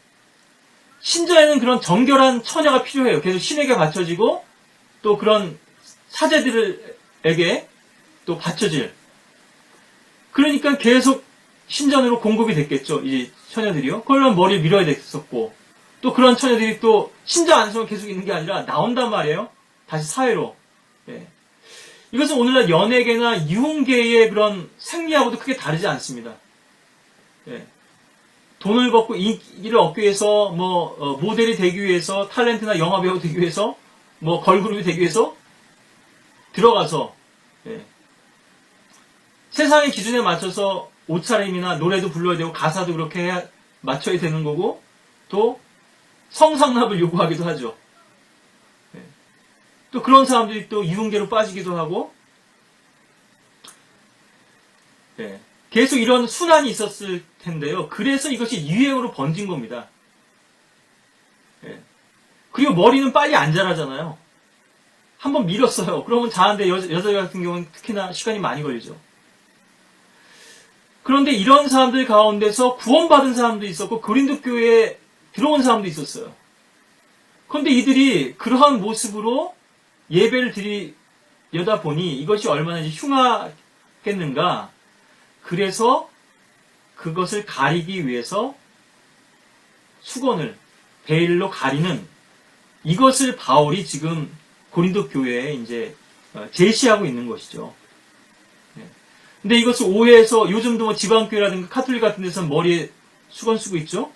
Speaker 1: 신자에는 그런 정결한 처녀가 필요해요. 계속 신에게 바쳐지고 또 그런 사제들에게 또 바쳐질. 그러니까 계속 신전으로 공급이 됐겠죠. 이 처녀들이요. 그러면 머리를 밀어야 됐었고 또 그런 처녀들이 또 신자 안에서만 계속 있는 게 아니라 나온단 말이에요. 다시 사회로. 예. 이것은 오늘날 연예계나 유흥계의 그런 생리하고도 크게 다르지 않습니다. 예. 돈을 벌고 인기를 얻기 위해서 모델이 되기 위해서 탤런트나 영화배우 되기 위해서 걸그룹이 되기 위해서 들어가서 예. 세상의 기준에 맞춰서 옷차림이나 노래도 불러야 되고 가사도 그렇게 맞춰야 되는 거고 또 성상납을 요구하기도 하죠. 예. 또 그런 사람들이 또 유흥계로 빠지기도 하고 예. 계속 이런 순환이 있었을 텐데요. 그래서 이것이 유행으로 번진 겁니다. 예. 그리고 머리는 빨리 안 자라잖아요. 한번 밀었어요. 그러면 자는데 여자 같은 경우는 특히나 시간이 많이 걸리죠. 그런데 이런 사람들 가운데서 구원받은 사람도 있었고 고린도 교회에 들어온 사람도 있었어요. 그런데 이들이 그러한 모습으로 예배를 드리려다 보니 이것이 얼마나 흉하겠는가. 그래서 그것을 가리기 위해서 수건을 베일로 가리는 이것을 바울이 지금 고린도 교회에 이제 제시하고 있는 것이죠. 근데 이것을 오해해서 요즘도 지방교회라든가 카톨릭 같은 데서 머리에 수건 쓰고 있죠.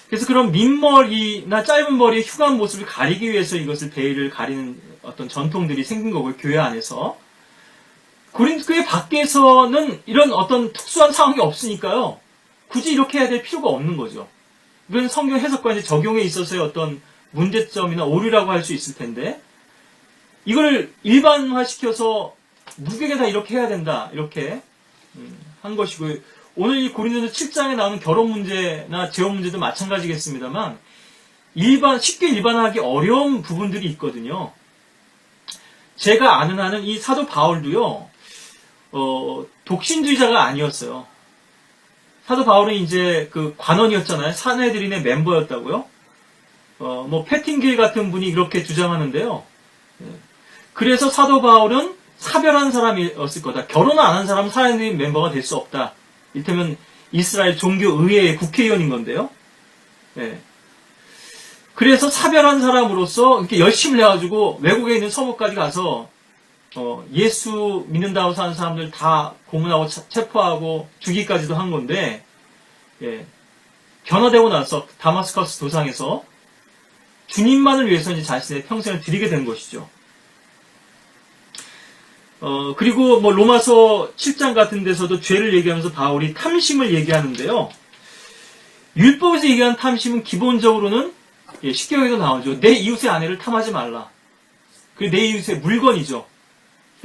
Speaker 1: 그래서 그런 민머리나 짧은 머리의 흉한 모습을 가리기 위해서 이것을 베일을 가리는 어떤 전통들이 생긴 거고요. 교회 안에서. 고린도 교회 밖에서는 이런 어떤 특수한 상황이 없으니까요. 굳이 이렇게 해야 될 필요가 없는 거죠. 이건 성경 해석과 이제 적용에 있어서의 어떤 문제점이나 오류라고 할 수 있을 텐데 이걸 일반화시켜서 누구에게 다 이렇게 해야 된다. 이렇게 한 것이고요. 오늘 이 고린도서 7장에 나오는 결혼 문제나 재혼 문제도 마찬가지겠습니다만 쉽게 일반화하기 어려운 부분들이 있거든요. 제가 아는 한은 이 사도 바울도요. 독신주의자가 아니었어요. 사도 바울은 이제 관원이었잖아요. 산헤드린의 멤버였다고요. 패팅길 같은 분이 이렇게 주장하는데요. 그래서 사도 바울은 사별한 사람이었을 거다. 결혼 안 한 사람은 산헤드린 멤버가 될 수 없다. 이를테면 이스라엘 종교의회의 국회의원인 건데요. 그래서 사별한 사람으로서 이렇게 열심히 해가지고 외국에 있는 서부까지 가서 예수 믿는다고 사는 사람들 다 고문하고 체포하고 죽이기까지도 한 건데 변화되고 나서 다마스커스 도상에서 주님만을 위해서 이제 자신의 평생을 드리게 된 것이죠. 그리고 뭐 로마서 7장 같은 데서도 죄를 얘기하면서 바울이 탐심을 얘기하는데요. 율법에서 얘기하는 탐심은 기본적으로는 십계명에도 나오죠. 내 이웃의 아내를 탐하지 말라. 그리고 내 이웃의 물건이죠.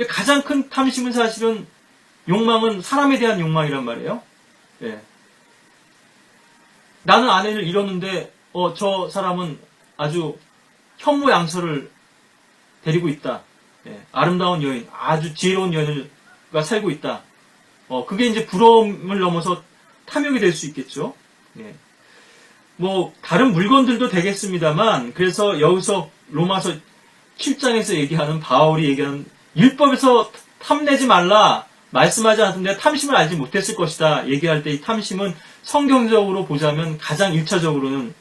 Speaker 1: 가장 큰 탐심은 사실은 욕망은 사람에 대한 욕망이란 말이에요. 예. 나는 아내를 잃었는데 저 사람은 아주 현모양처를 데리고 있다. 예. 아름다운 여인, 아주 지혜로운 여인과 살고 있다. 그게 이제 부러움을 넘어서 탐욕이 될 수 있겠죠. 예. 뭐 다른 물건들도 되겠습니다만, 그래서 여기서 로마서 7장에서 얘기하는 바울이 얘기하는 율법에서 탐내지 말라 말씀하지 않았는데 탐심을 알지 못했을 것이다 얘기할 때 이 탐심은 성경적으로 보자면 가장 1차적으로는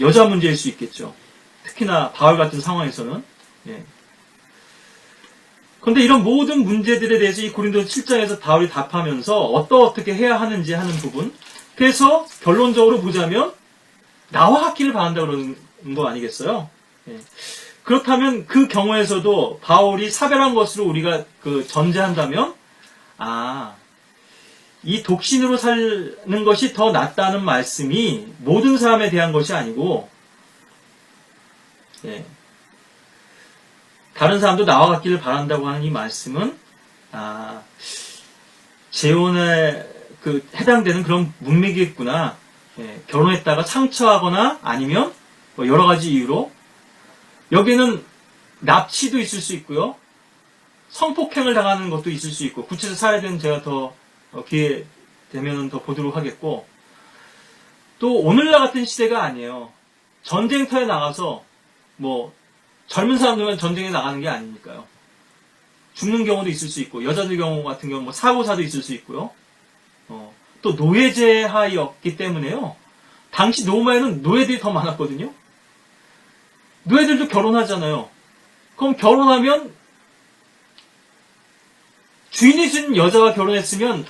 Speaker 1: 여자 문제일 수 있겠죠. 특히나 바울 같은 상황에서는. 그런데 이런 모든 문제들에 대해서 이 고린도서 7장에서 바울이 답하면서 어떻게 해야 하는지 하는 부분. 그래서 결론적으로 보자면 나와 같기를 바란다 그러는 거 아니겠어요? 그렇다면 그 경우에서도 바울이 사별한 것으로 우리가 전제한다면, 이 독신으로 사는 것이 더 낫다는 말씀이 모든 사람에 대한 것이 아니고, 다른 사람도 나와 같기를 바란다고 하는 이 말씀은, 재혼에 해당되는 그런 문맥이겠구나. 결혼했다가 상처하거나 아니면 뭐 여러 가지 이유로 여기는 납치도 있을 수 있고요. 성폭행을 당하는 것도 있을 수 있고, 구체적 사례는 제가 더 기회 되면 더 보도록 하겠고, 또 오늘날 같은 시대가 아니에요. 전쟁터에 나가서 뭐 젊은 사람들만 전쟁에 나가는 게 아니니까요. 죽는 경우도 있을 수 있고, 여자들 경우 같은 경우 뭐 사고사도 있을 수 있고요. 또 노예제 하였기 때문에요. 당시 로마에는 노예들이 더 많았거든요. 노예들도 결혼하잖아요. 그럼 결혼하면 주인이 준 여자와 결혼했으면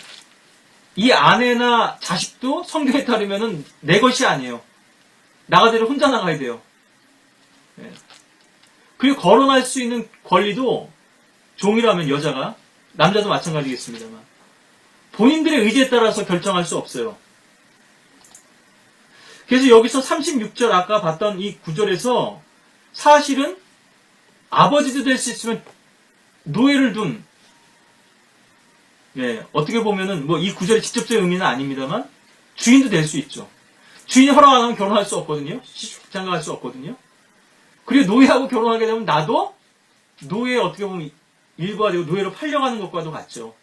Speaker 1: 이 아내나 자식도 성경에 따르면은 내 것이 아니에요. 나가대로 혼자 나가야 돼요. 그리고 거론할 수 있는 권리도 종이라면 여자가, 남자도 마찬가지겠습니다만 본인들의 의지에 따라서 결정할 수 없어요. 그래서 여기서 36절 아까 봤던 이 구절에서 사실은 아버지도 될 수 있으면 노예를 둔, 어떻게 보면은 뭐 이 구절의 직접적인 의미는 아닙니다만 주인도 될 수 있죠. 주인이 허락 안 하면 결혼할 수 없거든요. 장가갈 수 없거든요. 그리고 노예하고 결혼하게 되면 나도 노예에 어떻게 보면 일부가 되고 노예로 팔려가는 것과도 같죠.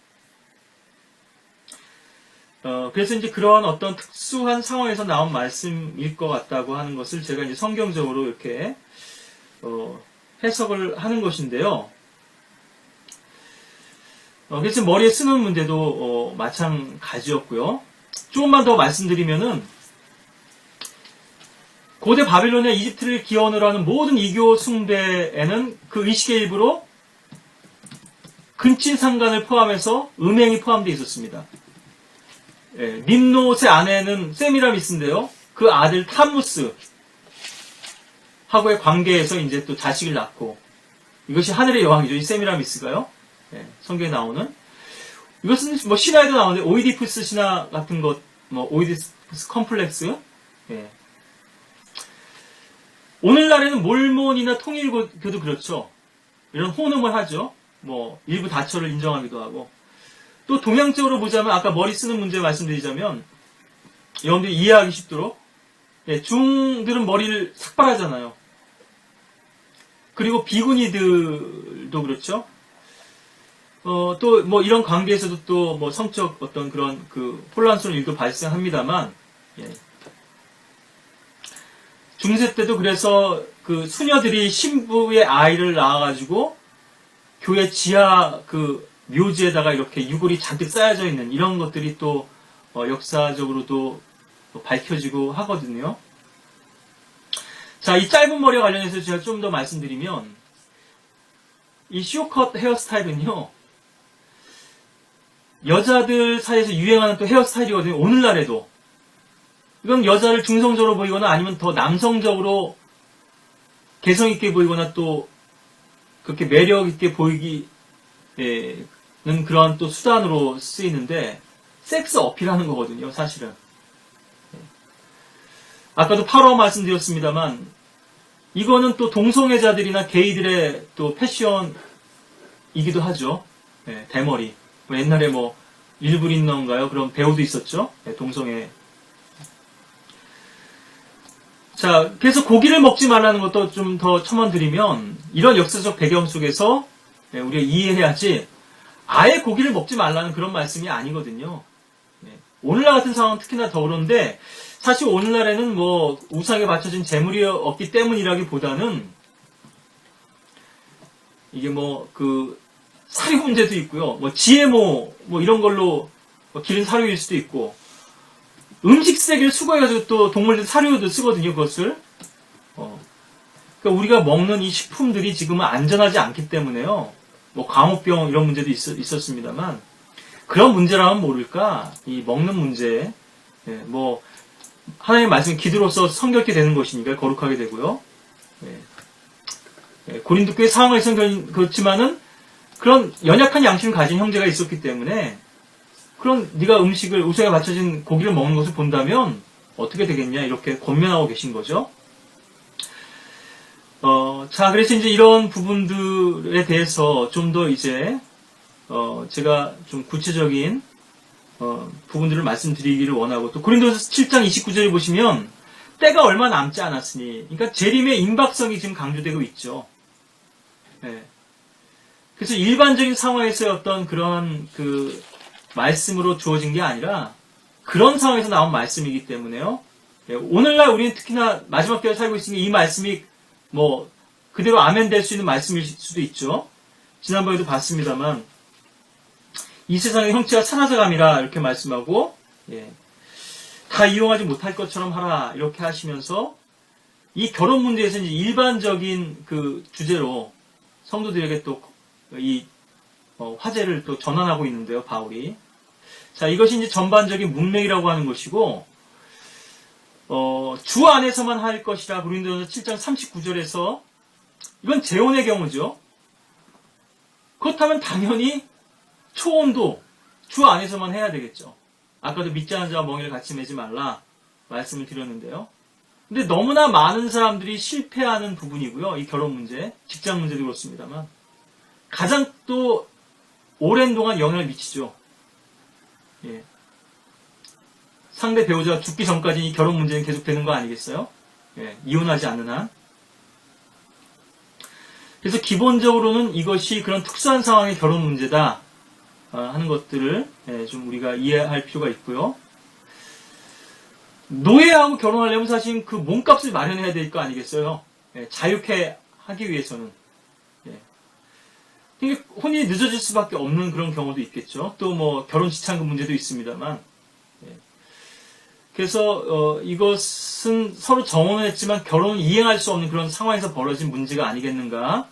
Speaker 1: 그래서 이제 그러한 어떤 특수한 상황에서 나온 말씀일 것 같다고 하는 것을 제가 이제 성경적으로 이렇게 해석을 하는 것인데요. 그래서 머리에 쓰는 문제도 마찬가지였고요. 조금만 더 말씀드리면은 고대 바빌론의 이집트를 기원으로 하는 모든 이교 숭배에는 그 의식의 일부로 근친상간을 포함해서 음행이 포함되어 있었습니다. nim롯의 아내는 세미라미스인데요. 그 아들 타무스 하고의 관계에서 이제 또 자식을 낳고, 이것이 하늘의 여왕이죠. 이 세미라미스가요. 성경에 나오는. 이것은 뭐 신화에도 나오는데 오이디푸스 신화 같은 것, 뭐 오이디푸스 컴플렉스. 오늘날에는 몰몬이나 통일교도 그렇죠. 이런 혼음을 하죠. 뭐 일부 다처를 인정하기도 하고. 또 동양적으로 보자면 아까 머리 쓰는 문제 말씀드리자면 여러분들이 이해하기 쉽도록 중들은 머리를 삭발하잖아요. 그리고 비구니들도 그렇죠. 또 뭐 이런 관계에서도 또 뭐 성적 어떤 그런 혼란스러운 일도 발생합니다만, 중세 때도 그래서 수녀들이 신부의 아이를 낳아가지고 교회 지하 묘지에다가 이렇게 유골이 잔뜩 쌓여져 있는 이런 것들이 또 역사적으로도 밝혀지고 하거든요. 자, 이 짧은 머리와 관련해서 제가 좀 더 말씀드리면, 이 쇼컷 헤어스타일은요, 여자들 사이에서 유행하는 또 헤어스타일이거든요. 오늘날에도. 이건 여자를 중성적으로 보이거나 아니면 더 남성적으로 개성있게 보이거나 또 그렇게 매력 있게 보이기는 그러한 또 수단으로 쓰이는데 섹스 어필하는 거거든요, 사실은. 아까도 8화 말씀드렸습니다만 이거는 또 동성애자들이나 게이들의 또 패션이기도 하죠. 대머리. 옛날에 뭐 윌브린너인가요? 그런 배우도 있었죠. 동성애. 자, 그래서 고기를 먹지 말라는 것도 좀 더 첨언드리면 이런 역사적 배경 속에서 우리가 이해해야지 아예 고기를 먹지 말라는 그런 말씀이 아니거든요. 오늘날 같은 상황은 특히나 더 그런데 사실 오늘날에는 뭐 우상에 바쳐진 재물이 없기 때문이라기보다는 이게 뭐 그 사료 문제도 있고요. 뭐 GMO 뭐 이런 걸로 기른 사료일 수도 있고 음식 쓰레기를 수거해가지고 또 동물들 사료도 쓰거든요, 그것을. 그러니까 우리가 먹는 이 식품들이 지금은 안전하지 않기 때문에요. 뭐 광우병 이런 문제도 있었습니다만 그런 문제라면 모를까 이 먹는 문제, 뭐 하나님의 말씀 기도로서 성결케 되는 것이니까 거룩하게 되고요. 고린도 교회 상황에서는 그렇지만은 그런 연약한 양심을 가진 형제가 있었기 때문에 그런 네가 음식을 우상에 바쳐진 고기를 먹는 것을 본다면 어떻게 되겠냐 이렇게 권면하고 계신 거죠. 자, 그래서 이제 이런 부분들에 대해서 좀 더 이제 제가 좀 구체적인 부분들을 말씀드리기를 원하고 또 고린도서 7장 29절을 보시면 때가 얼마 남지 않았으니 그러니까 재림의 임박성이 지금 강조되고 있죠. 그래서 일반적인 상황에서의 어떤 그런 그 말씀으로 주어진 게 아니라 그런 상황에서 나온 말씀이기 때문에요. 오늘날 우리는 특히나 마지막 때에 살고 있으니 이 말씀이 뭐 그대로 아멘 될 수 있는 말씀일 수도 있죠. 지난번에도 봤습니다만 이 세상의 형체가 천하사감이라 이렇게 말씀하고 다 이용하지 못할 것처럼 하라 이렇게 하시면서 이 결혼 문제에서 이제 일반적인 그 주제로 성도들에게 또 이 화제를 또 전환하고 있는데요, 바울이. 자, 이것이 이제 전반적인 문맥이라고 하는 것이고, 주 안에서만 할 것이라 고린도서 7장 39절에서 이건 재혼의 경우죠. 그렇다면 당연히 초혼도 주 안에서만 해야 되겠죠. 아까도 믿지 않은 자와 멍에를 같이 매지 말라 말씀을 드렸는데요. 근데 너무나 많은 사람들이 실패하는 부분이고요. 이 결혼 문제, 직장 문제도 그렇습니다만 가장 또 오랜 동안 영향을 미치죠. 상대 배우자가 죽기 전까지 이 결혼 문제는 계속되는 거 아니겠어요? 이혼하지 않는 한. 그래서 기본적으로는 이것이 그런 특수한 상황의 결혼 문제다 하는 것들을 좀 우리가 이해할 필요가 있고요. 노예하고 결혼하려면 사실 그 몸값을 마련해야 될 거 아니겠어요? 자유케 하기 위해서는. 혼인이 늦어질 수밖에 없는 그런 경우도 있겠죠. 또 뭐 결혼 지참금 문제도 있습니다만. 그래서 이것은 서로 정언을 했지만 결혼을 이행할 수 없는 그런 상황에서 벌어진 문제가 아니겠는가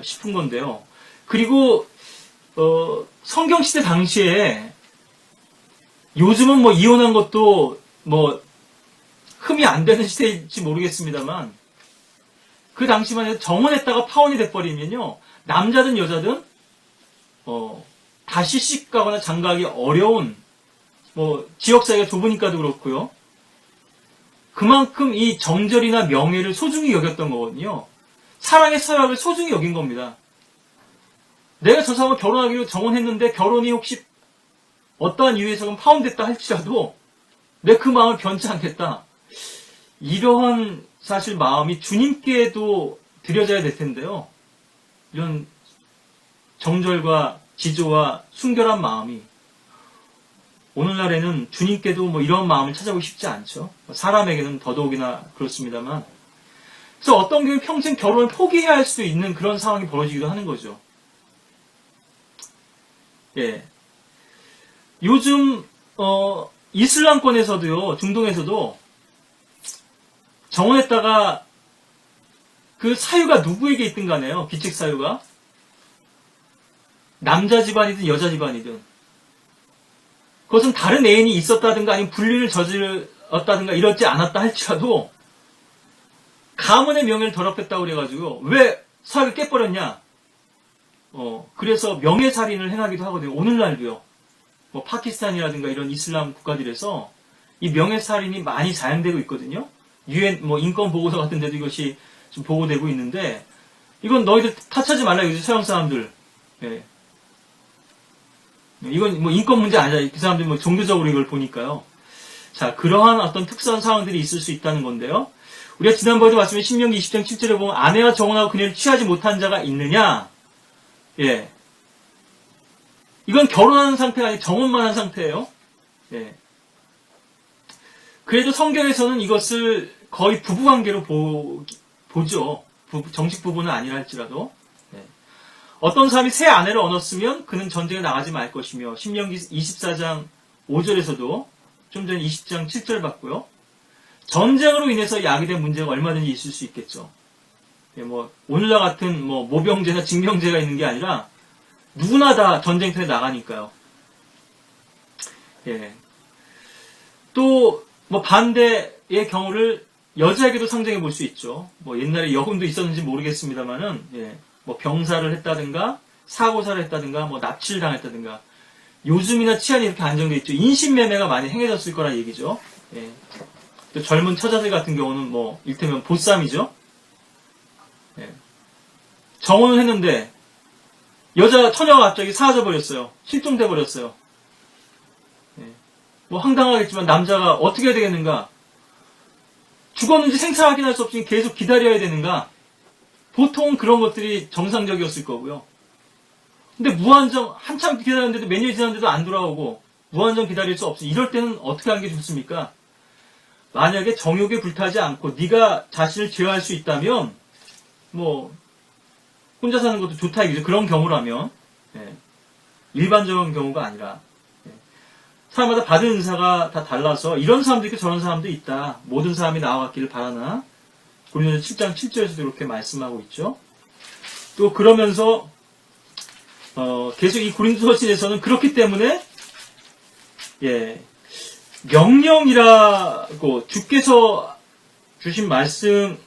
Speaker 1: 싶은 건데요. 그리고 성경시대 당시에 요즘은 뭐 이혼한 것도 뭐 흠이 안 되는 시대일지 모르겠습니다만 그 당시만 해도 정혼했다가 파혼이 돼버리면요. 남자든 여자든 다시 시집가거나 장가하기 어려운 뭐 지역사회가 좁으니까도 그렇고요. 그만큼 이 정절이나 명예를 소중히 여겼던 거거든요. 사랑의 서약을 소중히 여긴 겁니다. 내가 저 사람과 결혼하기로 정혼했는데 결혼이 혹시 어떠한 이유에서는 파혼됐다 할지라도 내 그 마음을 변치 않겠다. 이러한 사실 마음이 주님께도 드려져야 될 텐데요. 이런 정절과 지조와 순결한 마음이 오늘날에는 주님께도 뭐 이런 마음을 찾아보기 쉽지 않죠. 사람에게는 더더욱이나 그렇습니다만. 그래서 어떤 경우는 평생 결혼을 포기해야 할 수도 있는 그런 상황이 벌어지기도 하는 거죠. 요즘 이슬람권에서도요, 중동에서도 정혼했다가 그 사유가 누구에게 있든 간에요. 비책 사유가. 남자 집안이든 여자 집안이든. 그것은 다른 애인이 있었다든가 아니면 불륜을 저질렀다든가 이렇지 않았다 할지라도 가문의 명예를 더럽혔다고 그래가지고 왜 사유를 깨버렸냐? 그래서 명예살인을 행하기도 하거든요. 오늘날도요. 뭐 파키스탄이라든가 이런 이슬람 국가들에서 이 명예살인이 많이 자행되고 있거든요. 유엔 뭐 인권 보고서 같은 데도 이것이 좀 보고되고 있는데, 이건 너희들 타치하지 말라 이거죠, 서양 사람들. 예. 이건 뭐 인권 문제 아니야. 그 사람들이 뭐 종교적으로 이걸 보니까요. 자, 그러한 어떤 특수한 상황들이 있을 수 있다는 건데요. 우리가 지난번에도 말씀드린 신명기 20장 7절에 보면 아내와 정혼하고 그녀를 취하지 못한 자가 있느냐? 예. 이건 결혼한 상태가 아니라 정혼만 한 상태예요. 예. 그래도 성경에서는 이것을 거의 부부관계로 보죠. 정식 부부는 아니라 할지라도. 예. 어떤 사람이 새 아내를 얻었으면 그는 전쟁에 나가지 말 것이며, 신명기 24장 5절에서도 좀 전에 20장 7절 봤고요. 전쟁으로 인해서 야기된 문제가 얼마든지 있을 수 있겠죠. 예, 뭐 오늘날 같은 뭐 모병제나 징병제가 있는 게 아니라 누구나 다 전쟁터에 나가니까요. 예. 또 뭐 반대의 경우를 여자에게도 상정해 볼 수 있죠. 뭐 옛날에 여군도 있었는지 모르겠습니다만은, 예, 뭐 병사를 했다든가 사고사를 했다든가 뭐 납치를 당했다든가, 요즘이나 치안이 이렇게 안정돼 있죠. 인신매매가 많이 행해졌을 거란 얘기죠. 예. 또 젊은 처자들 같은 경우는 뭐 일테면 보쌈이죠. 예. 정혼을 했는데 여자 처녀가 갑자기 사라져 버렸어요. 실종돼 버렸어요. 예. 뭐 황당하겠지만 남자가 어떻게 해야 되겠는가? 죽었는지 생사 확인할 수 없으니 계속 기다려야 되는가? 보통 그런 것들이 정상적이었을 거고요. 근데 무한정 한참 기다렸는데도 몇 년이 지났는데도 안 돌아오고 무한정 기다릴 수 없어. 이럴 때는 어떻게 하는 게 좋습니까? 만약에 정욕에 불타지 않고 네가 자신을 제어할 수 있다면 뭐 혼자 사는 것도 좋다 이거죠. 그런 경우라면, 예. 일반적인 경우가 아니라, 예. 사람마다 받은 은사가 다 달라서 이런 사람도 있고 저런 사람도 있다. 모든 사람이 나아갔기를 바라나. 고린도서 7장 7절에서도 이렇게 말씀하고 있죠. 또 그러면서 계속 이 고린도서에서는 그렇기 때문에, 예, 명령이라고 주께서 주신 말씀,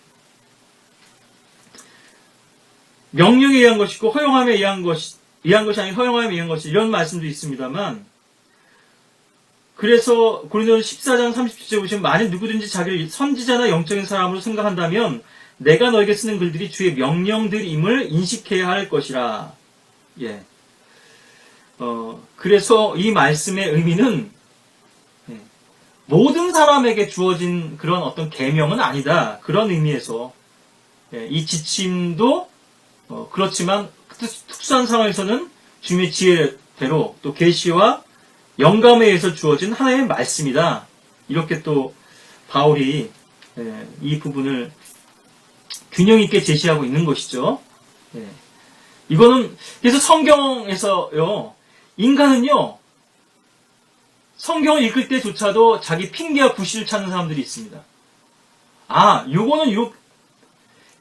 Speaker 1: 명령에 의한 것이고 허용함에 의한 것이 아닌 허용함에 의한 것이, 이런 말씀도 있습니다만, 그래서 고린도서 14장 37절에 보시면 만일 누구든지 자기를 선지자나 영적인 사람으로 생각한다면 내가 너에게 쓰는 글들이 주의 명령들임을 인식해야 할 것이라. 예. 그래서 이 말씀의 의미는, 예, 모든 사람에게 주어진 그런 어떤 계명은 아니다. 그런 의미에서, 예, 이 지침도 그렇지만 특수한 상황에서는 주님의 지혜대로 또 계시와 영감에 의해서 주어진 하나님의 말씀이다. 이렇게 또 바울이, 예, 이 부분을 균형 있게 제시하고 있는 것이죠. 예. 이거는 그래서 성경에서요, 인간은요, 성경을 읽을 때조차도 자기 핑계와 구실을 찾는 사람들이 있습니다. 요거는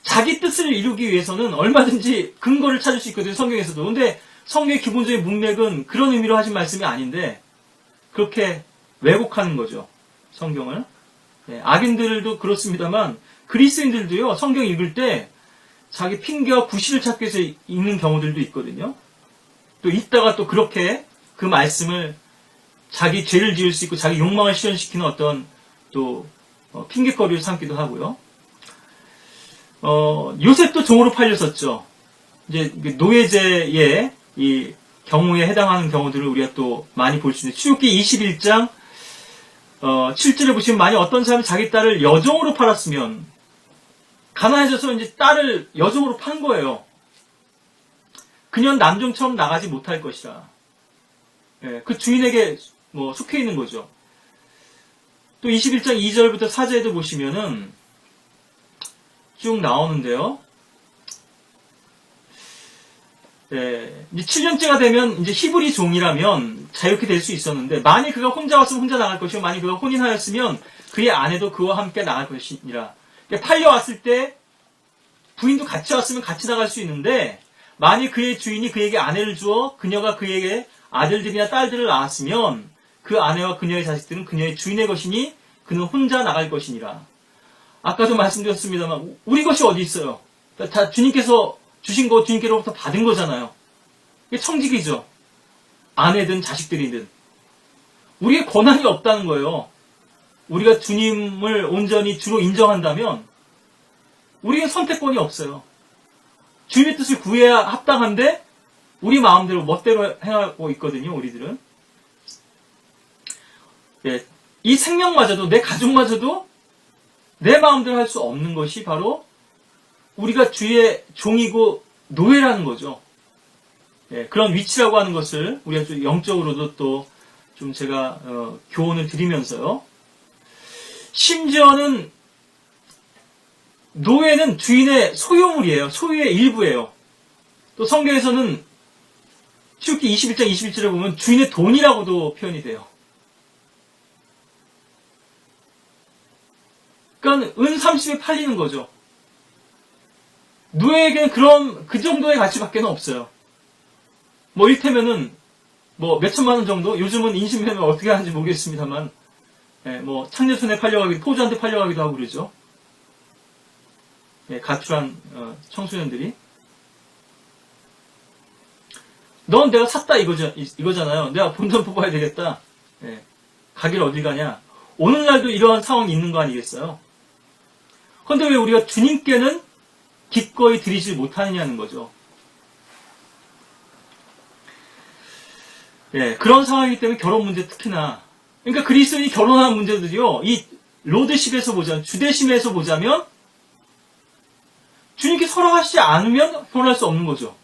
Speaker 1: 자기 뜻을 이루기 위해서는 얼마든지 근거를 찾을 수 있거든요, 성경에서도. 근데 성경의 기본적인 문맥은 그런 의미로 하신 말씀이 아닌데, 그렇게 왜곡하는 거죠, 성경을. 예, 악인들도 그렇습니다만, 그리스인들도요, 성경 읽을 때 자기 핑계와 구실을 찾기 위해서 읽는 경우들도 있거든요. 또 읽다가 또 그렇게 그 말씀을 자기 죄를 지을 수 있고 자기 욕망을 실현시키는 어떤 또 핑계거리를 삼기도 하고요. 요셉도 종으로 팔렸었죠. 이제 노예제의 이 경우에 해당하는 경우들을 우리가 또 많이 볼 수 있는데, 출애굽기 21장 7절에 보시면 만약 어떤 사람이 자기 딸을 여종으로 팔았으면, 가난해져서 이제 딸을 여종으로 판 거예요. 그녀는 남종처럼 나가지 못할 것이라. 예, 그 주인에게 뭐 속해 있는 거죠. 또 21장 2절부터 4절에도 보시면은 쭉 나오는데요. 예, 이제 7년째가 되면 이제 히브리 종이라면 자유케 될 수 있었는데, 만약 그가 혼자 왔으면 혼자 나갈 것이고, 만약 그가 혼인하였으면 그의 아내도 그와 함께 나갈 것이니라. 그러니까 팔려왔을 때 부인도 같이 왔으면 같이 나갈 수 있는데, 만약 그의 주인이 그에게 아내를 주어 그녀가 그에게 아들들이나 딸들을 낳았으면 그 아내와 그녀의 자식들은 그녀의 주인의 것이니 그는 혼자 나갈 것이니라. 아까도 말씀드렸습니다만 우리 것이 어디 있어요? 다 주님께서 주신 거 주님께로부터 받은 거잖아요. 이게 청지기죠. 아내든 자식들이든. 우리의 권한이 없다는 거예요. 우리가 주님을 온전히 주로 인정한다면 우리의 선택권이 없어요. 주님의 뜻을 구해야 합당한데 우리 마음대로 멋대로 행하고 있거든요. 우리들은. 예, 이 생명마저도 내 가족마저도 내 마음대로 할 수 없는 것이 바로 우리가 주의 종이고 노예라는 거죠. 예, 그런 위치라고 하는 것을 우리가 좀 영적으로도 또 좀 제가 교훈을 드리면서요. 심지어는 노예는 주인의 소유물이에요. 소유의 일부예요. 또 성경에서는 출애굽기 21장 21절에 보면 주인의 돈이라고도 표현이 돼요. 그러니까 은 30에 팔리는 거죠. 노예에게는 그 정도의 가치밖에 없어요. 뭐 이를테면은 뭐 몇천만 원 정도? 요즘은 인신매매 어떻게 하는지 모르겠습니다만, 예, 뭐 창녀손에 팔려가기도, 포주한테 팔려가기도 하고 그러죠. 예, 가출한 청소년들이. 넌 내가 샀다 이거잖아요. 내가 본전 뽑아야 되겠다. 예, 가길 어딜 가냐. 오늘날도 이러한 상황이 있는 거 아니겠어요? 그런데 왜 우리가 주님께는 기꺼이 드리지 못하느냐는 거죠. 예, 그런 상황이기 때문에 결혼 문제 특히나. 그러니까 그리스도인이 결혼하는 문제들이요, 이 로드십에서 보자면, 주대심에서 보자면, 주님께 허락하시지 않으면 결혼할 수 없는 거죠.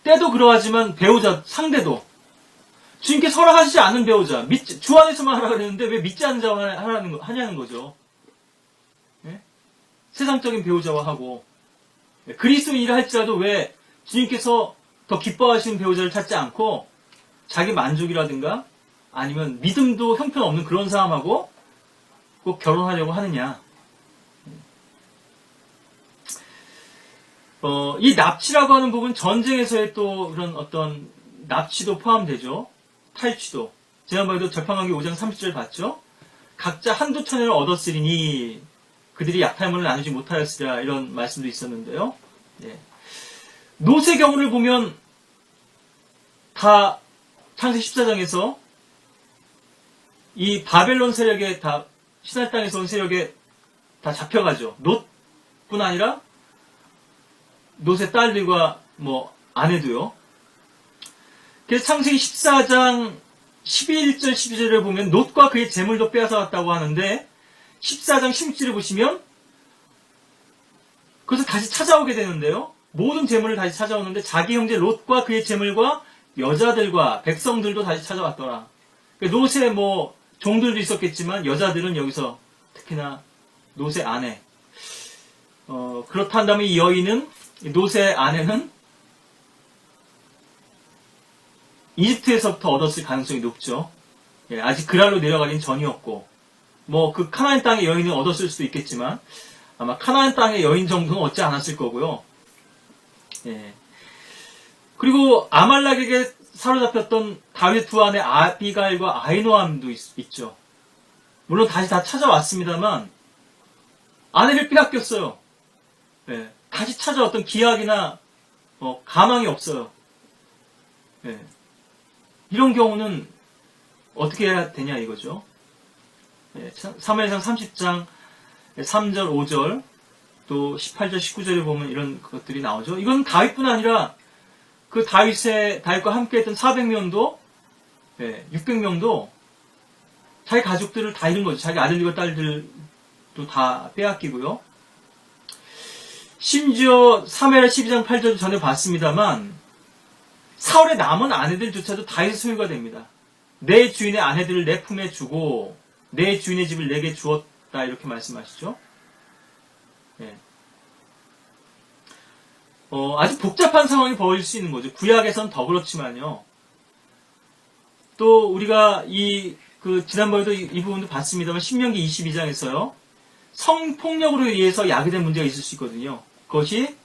Speaker 1: 때도 그러하지만 배우자, 상대도. 주님께 허락하시지 않은 배우자, 주 안에서만 하라 그랬는데 왜 믿지 않는 자와 하냐는 거죠. 예? 세상적인 배우자와 하고. 예, 그리스도인이라 할지라도 왜 주님께서 더 기뻐하시는 배우자를 찾지 않고 자기 만족이라든가 아니면 믿음도 형편없는 그런 사람하고 꼭 결혼하려고 하느냐. 이 납치라고 하는 부분 전쟁에서의 또 그런 어떤 납치도 포함되죠. 탈취도. 지난번에도 재판관계 5장 30절 봤죠. 각자 한두 처녀를 얻었으리니 그들이 약탈문을 나누지 못하였으리라 이런 말씀도 있었는데요. 예. 노세 경우를 보면 다 창세기 14장에서 이 바벨론 세력에 다 신할 땅에서 온 세력에 다 잡혀가죠. 롯뿐 아니라 롯의 딸들과 뭐 아내도요. 그래서 창세기 14장 11절 12절을 보면 롯과 그의 재물도 빼앗아왔다고 하는데 14장 16절을 보시면 그것을 다시 찾아오게 되는데요. 모든 재물을 다시 찾아오는데 자기 형제 롯과 그의 재물과 여자들과 백성들도 다시 찾아왔더라. 롯의 뭐 종들도 있었겠지만 여자들은 여기서 특히나 롯의 아내. 그렇다 한다면 이 여인은 롯의 아내는 이집트에서부터 얻었을 가능성이 높죠. 예, 아직 그랄로 내려가긴 전이었고 뭐 그 카나안 땅의 여인은 얻었을 수도 있겠지만 아마 카나안 땅의 여인 정도는 얻지 않았을 거고요. 예. 그리고 아말렉에게 사로잡혔던 다윗 두 아내 아비가일과 아히노암도 있죠. 물론 다시 다 찾아왔습니다만 아내를 빼앗겼어요. 예. 다시 찾아왔던 기약이나 가망이 없어요. 예. 이런 경우는 어떻게 해야 되냐 이거죠. 예. 사무엘상 30장 3절 5절 또 18절 19절에 보면 이런 것들이 나오죠. 이건 다윗뿐 아니라 그 다윗과 함께 했던 400명도 600명도 자기 가족들을 다 잃은 거죠. 자기 아들들과 딸들도 다 빼앗기고요. 심지어 사무엘 12장 8절 전에 봤습니다만 사울의 남은 아내들조차도 다윗의 소유가 됩니다. 내 주인의 아내들을 내 품에 주고 내 주인의 집을 내게 주었다 이렇게 말씀하시죠. 예. 아주 복잡한 상황이 벌어질 수 있는 거죠. 구약에선 더 그렇지만요. 또 우리가 지난번에도 이 부분도 봤습니다만 신명기 22장에서요. 성폭력으로 의해서 야기된 문제가 있을 수 있거든요. 그것이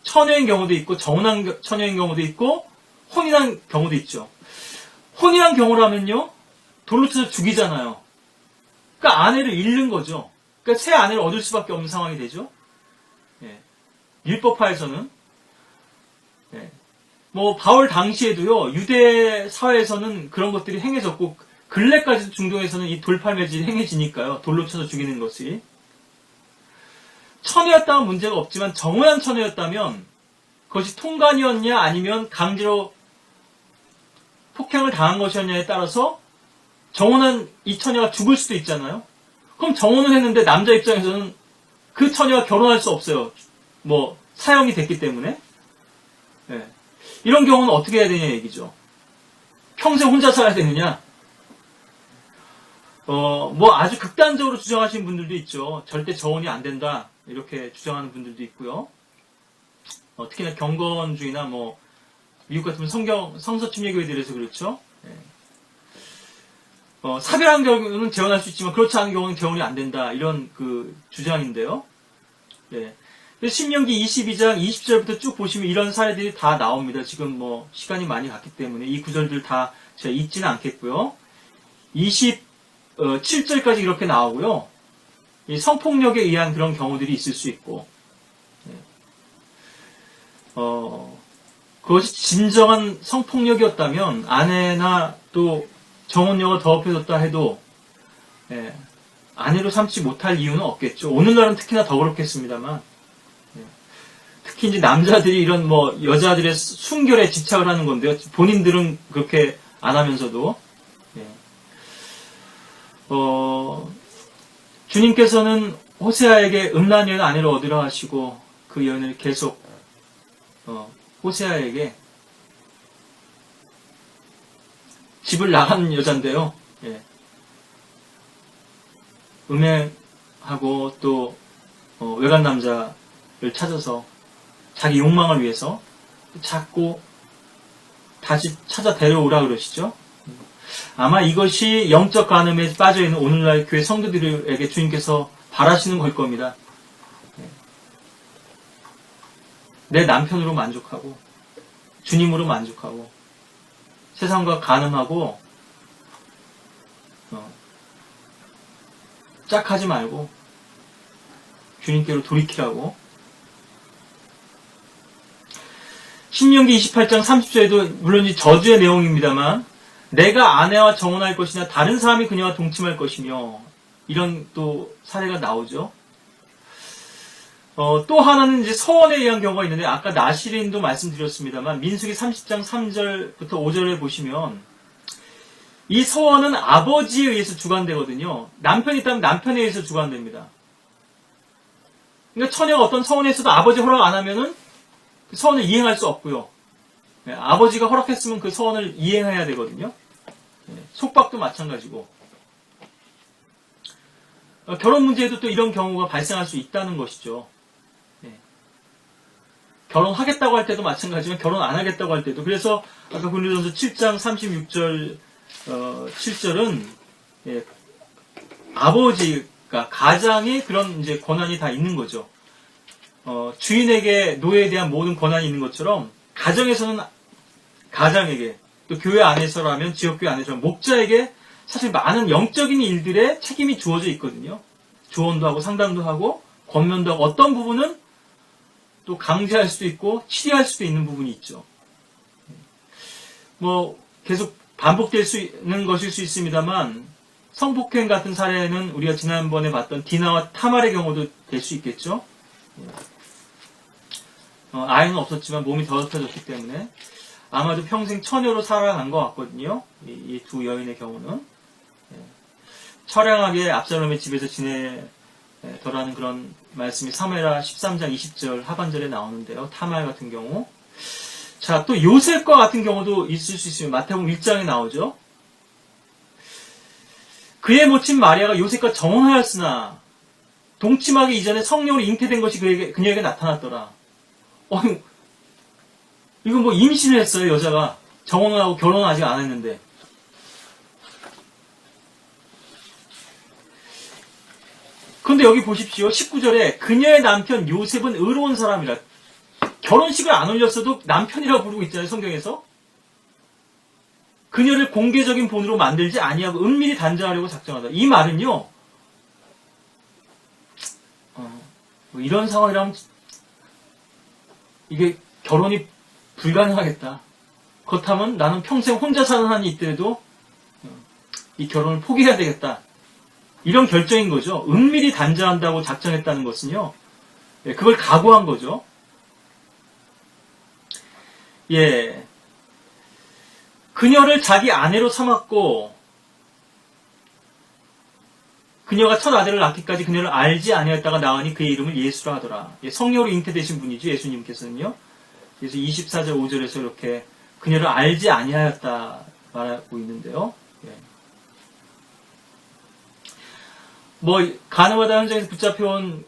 Speaker 1: 처녀인 경우도 있고 정혼한 처녀인 경우도 있고 혼인한 경우도 있죠. 혼인한 경우라면요. 돌로 쳐서 죽이잖아요. 그러니까 아내를 잃는 거죠. 그러니까 새 아내를 얻을 수밖에 없는 상황이 되죠. 예. 율법화에서는. 예. 뭐 바울 당시에도요, 유대 사회에서는 그런 것들이 행해졌고 근래까지도 중동에서는 이 돌팔매질이 행해지니까요. 돌로 쳐서 죽이는 것이. 처녀였다면 문제가 없지만 정혼한 처녀였다면 그것이 통관이었냐 아니면 강제로 폭행을 당한 것이었냐에 따라서 정혼한 이 처녀가 죽을 수도 있잖아요. 그럼 정혼을 했는데 남자 입장에서는 그 처녀와 결혼할 수 없어요. 뭐 사형이 됐기 때문에. 네. 이런 경우는 어떻게 해야 되냐 얘기죠. 평생 혼자 살아야 되느냐? 뭐 아주 극단적으로 주장하시는 분들도 있죠. 절대 정혼이 안 된다. 이렇게 주장하는 분들도 있고요. 특히나 경건주의나 뭐 미국 같으면 성서침례교회들에서 그렇죠. 네. 사별한 경우는 재혼할 수 있지만 그렇지 않은 경우는 재혼이 안 된다. 이런 그 주장인데요. 네. 신명기 22장 20절부터 쭉 보시면 이런 사례들이 다 나옵니다. 지금 뭐 시간이 많이 갔기 때문에 이 구절들 다 제가 읽지는 않겠고요. 27절까지 이렇게 나오고요. 이 성폭력에 의한 그런 경우들이 있을 수 있고, 그것이 진정한 성폭력이었다면 아내나 또 정혼녀가 더럽혀졌다 해도 아내로 삼지 못할 이유는 없겠죠. 오늘날은 특히나 더 그렇겠습니다만, 특히 이제 남자들이 이런 뭐 여자들의 순결에 집착을 하는 건데요. 본인들은 그렇게 안 하면서도 주님께서는 호세아에게 음란 여인 아내를 얻으라 하시고 그 여인을 계속 호세아에게 집을 나간 여잔데요. 음행하고 또 외간 남자를 찾아서 자기 욕망을 위해서 자꾸 다시 찾아 데려오라 그러시죠. 아마 이것이 영적 간음에 빠져있는 오늘날 교회 성도들에게 주님께서 바라시는 걸 겁니다. 내 남편으로 만족하고 주님으로 만족하고 세상과 간음하고 짝하지 말고 주님께로 돌이키라고. 신명기 28장 30절에도 물론 이 저주의 내용입니다만 내가 아내와 정혼할 것이냐 다른 사람이 그녀와 동침할 것이며 이런 또 사례가 나오죠. 또 하나는 이제 서원에 의한 경우가 있는데 아까 나시린도 말씀드렸습니다만 민수기 30장 3절부터 5절에 보시면 이 서원은 아버지에 의해서 주관되거든요. 남편이 있다면 남편에 의해서 주관됩니다. 그러니까 처녀가 어떤 서원에 있어도 아버지 허락 안 하면은 그 서원을 이행할 수 없고요. 아버지가 허락했으면 그 서원을 이행해야 되거든요. 속박도 마찬가지고. 결혼 문제에도 또 이런 경우가 발생할 수 있다는 것이죠. 결혼하겠다고 할 때도 마찬가지지만 결혼 안 하겠다고 할 때도. 그래서 아까 고린도전서 7장 36절 7절은 아버지가 가장의 그런 이제 권한이 다 있는 거죠. 주인에게 노예에 대한 모든 권한이 있는 것처럼 가정에서는 가장에게 또 교회 안에서라면 지역교회 안에서라면 목자에게 사실 많은 영적인 일들에 책임이 주어져 있거든요. 조언도 하고 상담도 하고 권면도 하고 어떤 부분은 또 강제할 수도 있고 치료할 수도 있는 부분이 있죠. 뭐 계속 반복될 수 있는 것일 수 있습니다만 성폭행 같은 사례는 우리가 지난번에 봤던 디나와 타말의 경우도 될 수 있겠죠. 아이는 없었지만 몸이 더럽혀졌기 때문에 아마도 평생 처녀로 살아간 것 같거든요. 이 두 여인의 경우는. 처량하게 압살롬의 집에서 지내더라는 그런 말씀이 사무엘하 13장 20절 하반절에 나오는데요. 타말 같은 경우. 자, 또 요셉과 같은 경우도 있을 수 있어요. 마태복음 1장에 나오죠. 그의 모친 마리아가 요셉과 정혼하였으나 동침하기 이전에 성령으로 잉태된 것이 그녀에게 나타났더라. 이건 뭐 임신을 했어요, 여자가. 정혼을 하고 결혼을 아직 안 했는데. 그런데 여기 보십시오. 19절에 그녀의 남편 요셉은 의로운 사람이라. 결혼식을 안 올렸어도 남편이라고 부르고 있잖아요, 성경에서. 그녀를 공개적인 본으로 만들지 아니하고 은밀히 단절하려고 작정하다. 이 말은요. 뭐 이런 상황이라면 이게 결혼이 불가능하겠다. 그렇다면 나는 평생 혼자 사는 한이 있더라도 이 결혼을 포기해야 되겠다. 이런 결정인 거죠. 은밀히 단절한다고 작정했다는 것은요. 예, 그걸 각오한 거죠. 예. 그녀를 자기 아내로 삼았고 그녀가 첫 아들을 낳기까지 그녀를 알지 아니했다가 나으니 그의 이름을 예수라 하더라. 예, 성령으로 잉태되신 분이죠. 예수님께서는요. 그래서 24절 5절에서 이렇게 그녀를 알지 아니하였다 말하고 있는데요. 예. 뭐 가늠하다 현장에서 붙잡혀온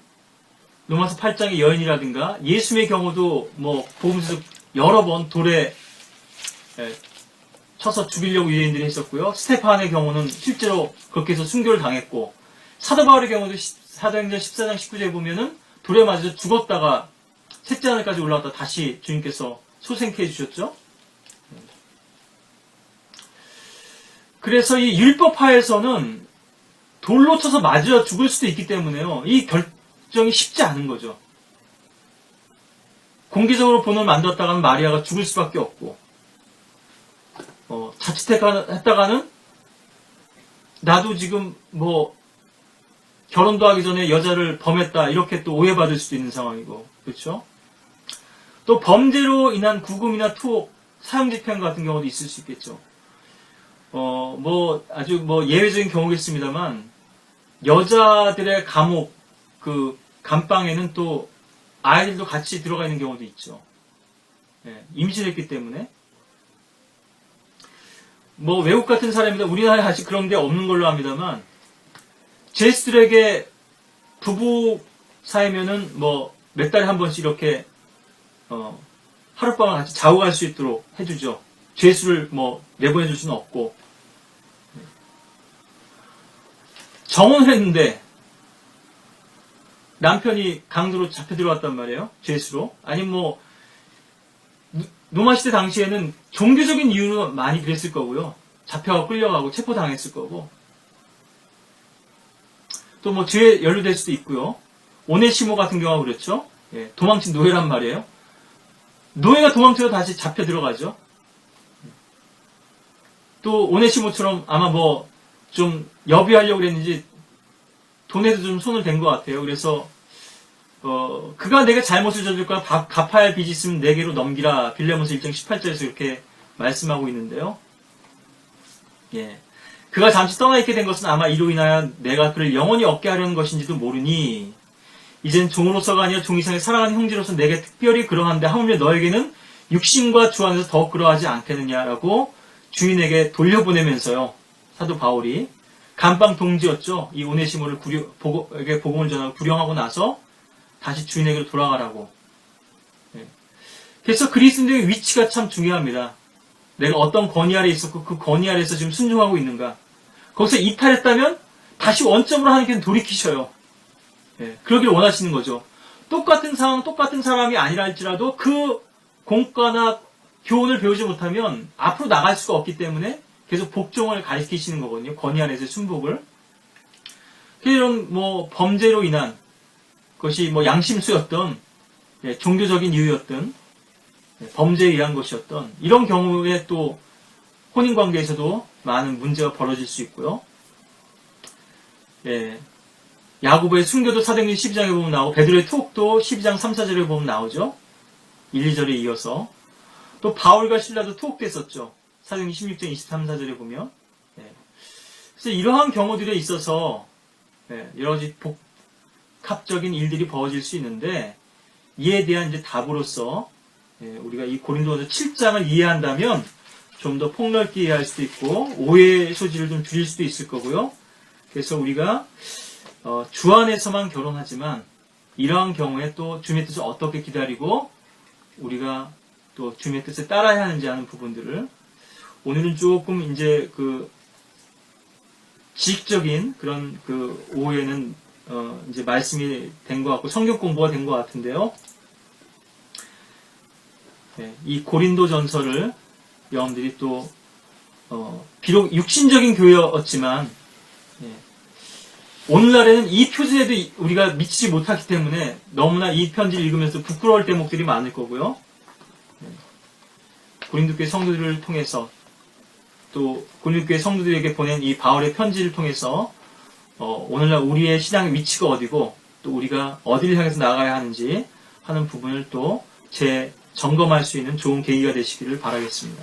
Speaker 1: 로마서 8장의 여인이라든가 예수의 경우도 뭐 복음서 여러 번 돌에 쳐서 죽이려고 유대인들이 했었고요. 스테판의 경우는 실제로 그렇게 해서 순교를 당했고 사도 바울의 경우도 사도행전 14장 19절에 보면은 돌에 맞아서 죽었다가 셋째 하늘까지 올라갔다 다시 주님께서 소생케 해주셨죠. 그래서 이 율법하에서는 돌로 쳐서 맞아 죽을 수도 있기 때문에요. 이 결정이 쉽지 않은 거죠. 공개적으로 본을 만들었다가는 마리아가 죽을 수밖에 없고 자칫했다가는 나도 지금 뭐 결혼도 하기 전에 여자를 범했다 이렇게 또 오해받을 수도 있는 상황이고 그렇죠? 또 범죄로 인한 구금이나 투옥, 사형집행 같은 경우도 있을 수 있겠죠. 뭐 아주 뭐 예외적인 경우겠습니다만 여자들의 감옥 그 감방에는 또 아이들도 같이 들어가 있는 경우도 있죠. 예, 임신했기 때문에. 뭐 외국 같은 사람이다 우리나라에 아직 그런 게 없는 걸로 합니다만 제수들에게 부부 사이면은 뭐 몇 달에 한 번씩 이렇게 하룻밤을 같이 자고 갈 수 있도록 해주죠. 죄수를 뭐 내보내줄 수는 없고 정혼을 했는데 남편이 강도로 잡혀 들어왔단 말이에요. 죄수로. 아니면 뭐 로마 시대 당시에는 종교적인 이유로 많이 그랬을 거고요. 잡혀가 끌려가고 체포당했을 거고 또 뭐 죄에 연루될 수도 있고요. 오네시모 같은 경우가 그렇죠. 예, 도망친 노예란 말이에요. 노예가 도망쳐서 다시 잡혀 들어가죠. 또 오네시모처럼 아마 뭐 좀 여비하려고 그랬는지 돈에도 좀 손을 댄 것 같아요. 그래서 그가 내가 잘못을 저질 거야 갚아야 할 빚이 있으면 내게로 넘기라. 빌레몬서 1장 18절에서 이렇게 말씀하고 있는데요. 예. 그가 잠시 떠나 있게 된 것은 아마 이로 인하여 내가 그를 영원히 얻게 하려는 것인지도 모르니 이젠 종으로서가 아니라 종 이상의 사랑하는 형제로서 내게 특별히 그러한데 하물며 너에게는 육신과 주 안에서 더욱 그러하지 않겠느냐라고 주인에게 돌려보내면서요. 사도 바울이 감방 동지였죠. 이 오네시모를 복음을 전하고 구령하고 나서 다시 주인에게로 돌아가라고. 예. 그래서 그리스도의 위치가 참 중요합니다. 내가 어떤 권위 아래 있었고 그 권위 아래에서 지금 순종하고 있는가. 거기서 이탈했다면 다시 원점으로 하나님께서 돌이키셔요. 예. 그러길 원하시는 거죠. 똑같은 상황, 똑같은 사람이 아니라 할지라도 그 공과나 교훈을 배우지 못하면 앞으로 나갈 수가 없기 때문에 계속 복종을 가르치시는 거거든요. 권위 아래에서의 순복을. 이런 뭐 범죄로 인한 것이 뭐 양심수였던 예, 종교적인 이유였던 예, 범죄에 의한 것이었던 이런 경우에 또 혼인관계에서도 많은 문제가 벌어질 수 있고요. 예, 야고보의 순교도 사도행전 12장에 보면 나오고 베드로의 투옥도 12장 3, 4절에 보면 나오죠. 1, 2절에 이어서 또 바울과 실라도 투옥됐었죠. 사도행전 16장 23, 4절에 보면 예. 그래서 이러한 경우들에 있어서 예, 여러 가지 복합적인 일들이 벌어질 수 있는데 이에 대한 이제 답으로서 예, 우리가 이 고린도전서 7장을 이해한다면 좀 더 폭넓게 이해할 수도 있고 오해의 소지를 좀 줄일 수도 있을 거고요. 그래서 우리가 주 안에서만 결혼하지만 이러한 경우에 또 주님의 뜻을 어떻게 기다리고 우리가 또 주님의 뜻에 따라야 하는지 하는 부분들을 오늘은 조금 이제 그 지식적인 그런 그 오해는 이제 말씀이 된 것 같고 성경 공부가 된 것 같은데요. 네, 이 고린도 전서를 여러분들이 또 비록 육신적인 교회였지만 예, 오늘날에는 이 표준에도 우리가 미치지 못하기 때문에 너무나 이 편지를 읽으면서 부끄러울 대목들이 많을 거고요. 예, 고린도교회 성도들을 통해서 또 고린도교회 성도들에게 보낸 이 바울의 편지를 통해서 오늘날 우리의 신앙의 위치가 어디고 또 우리가 어디를 향해서 나아가야 하는지 하는 부분을 또 재점검할 수 있는 좋은 계기가 되시기를 바라겠습니다.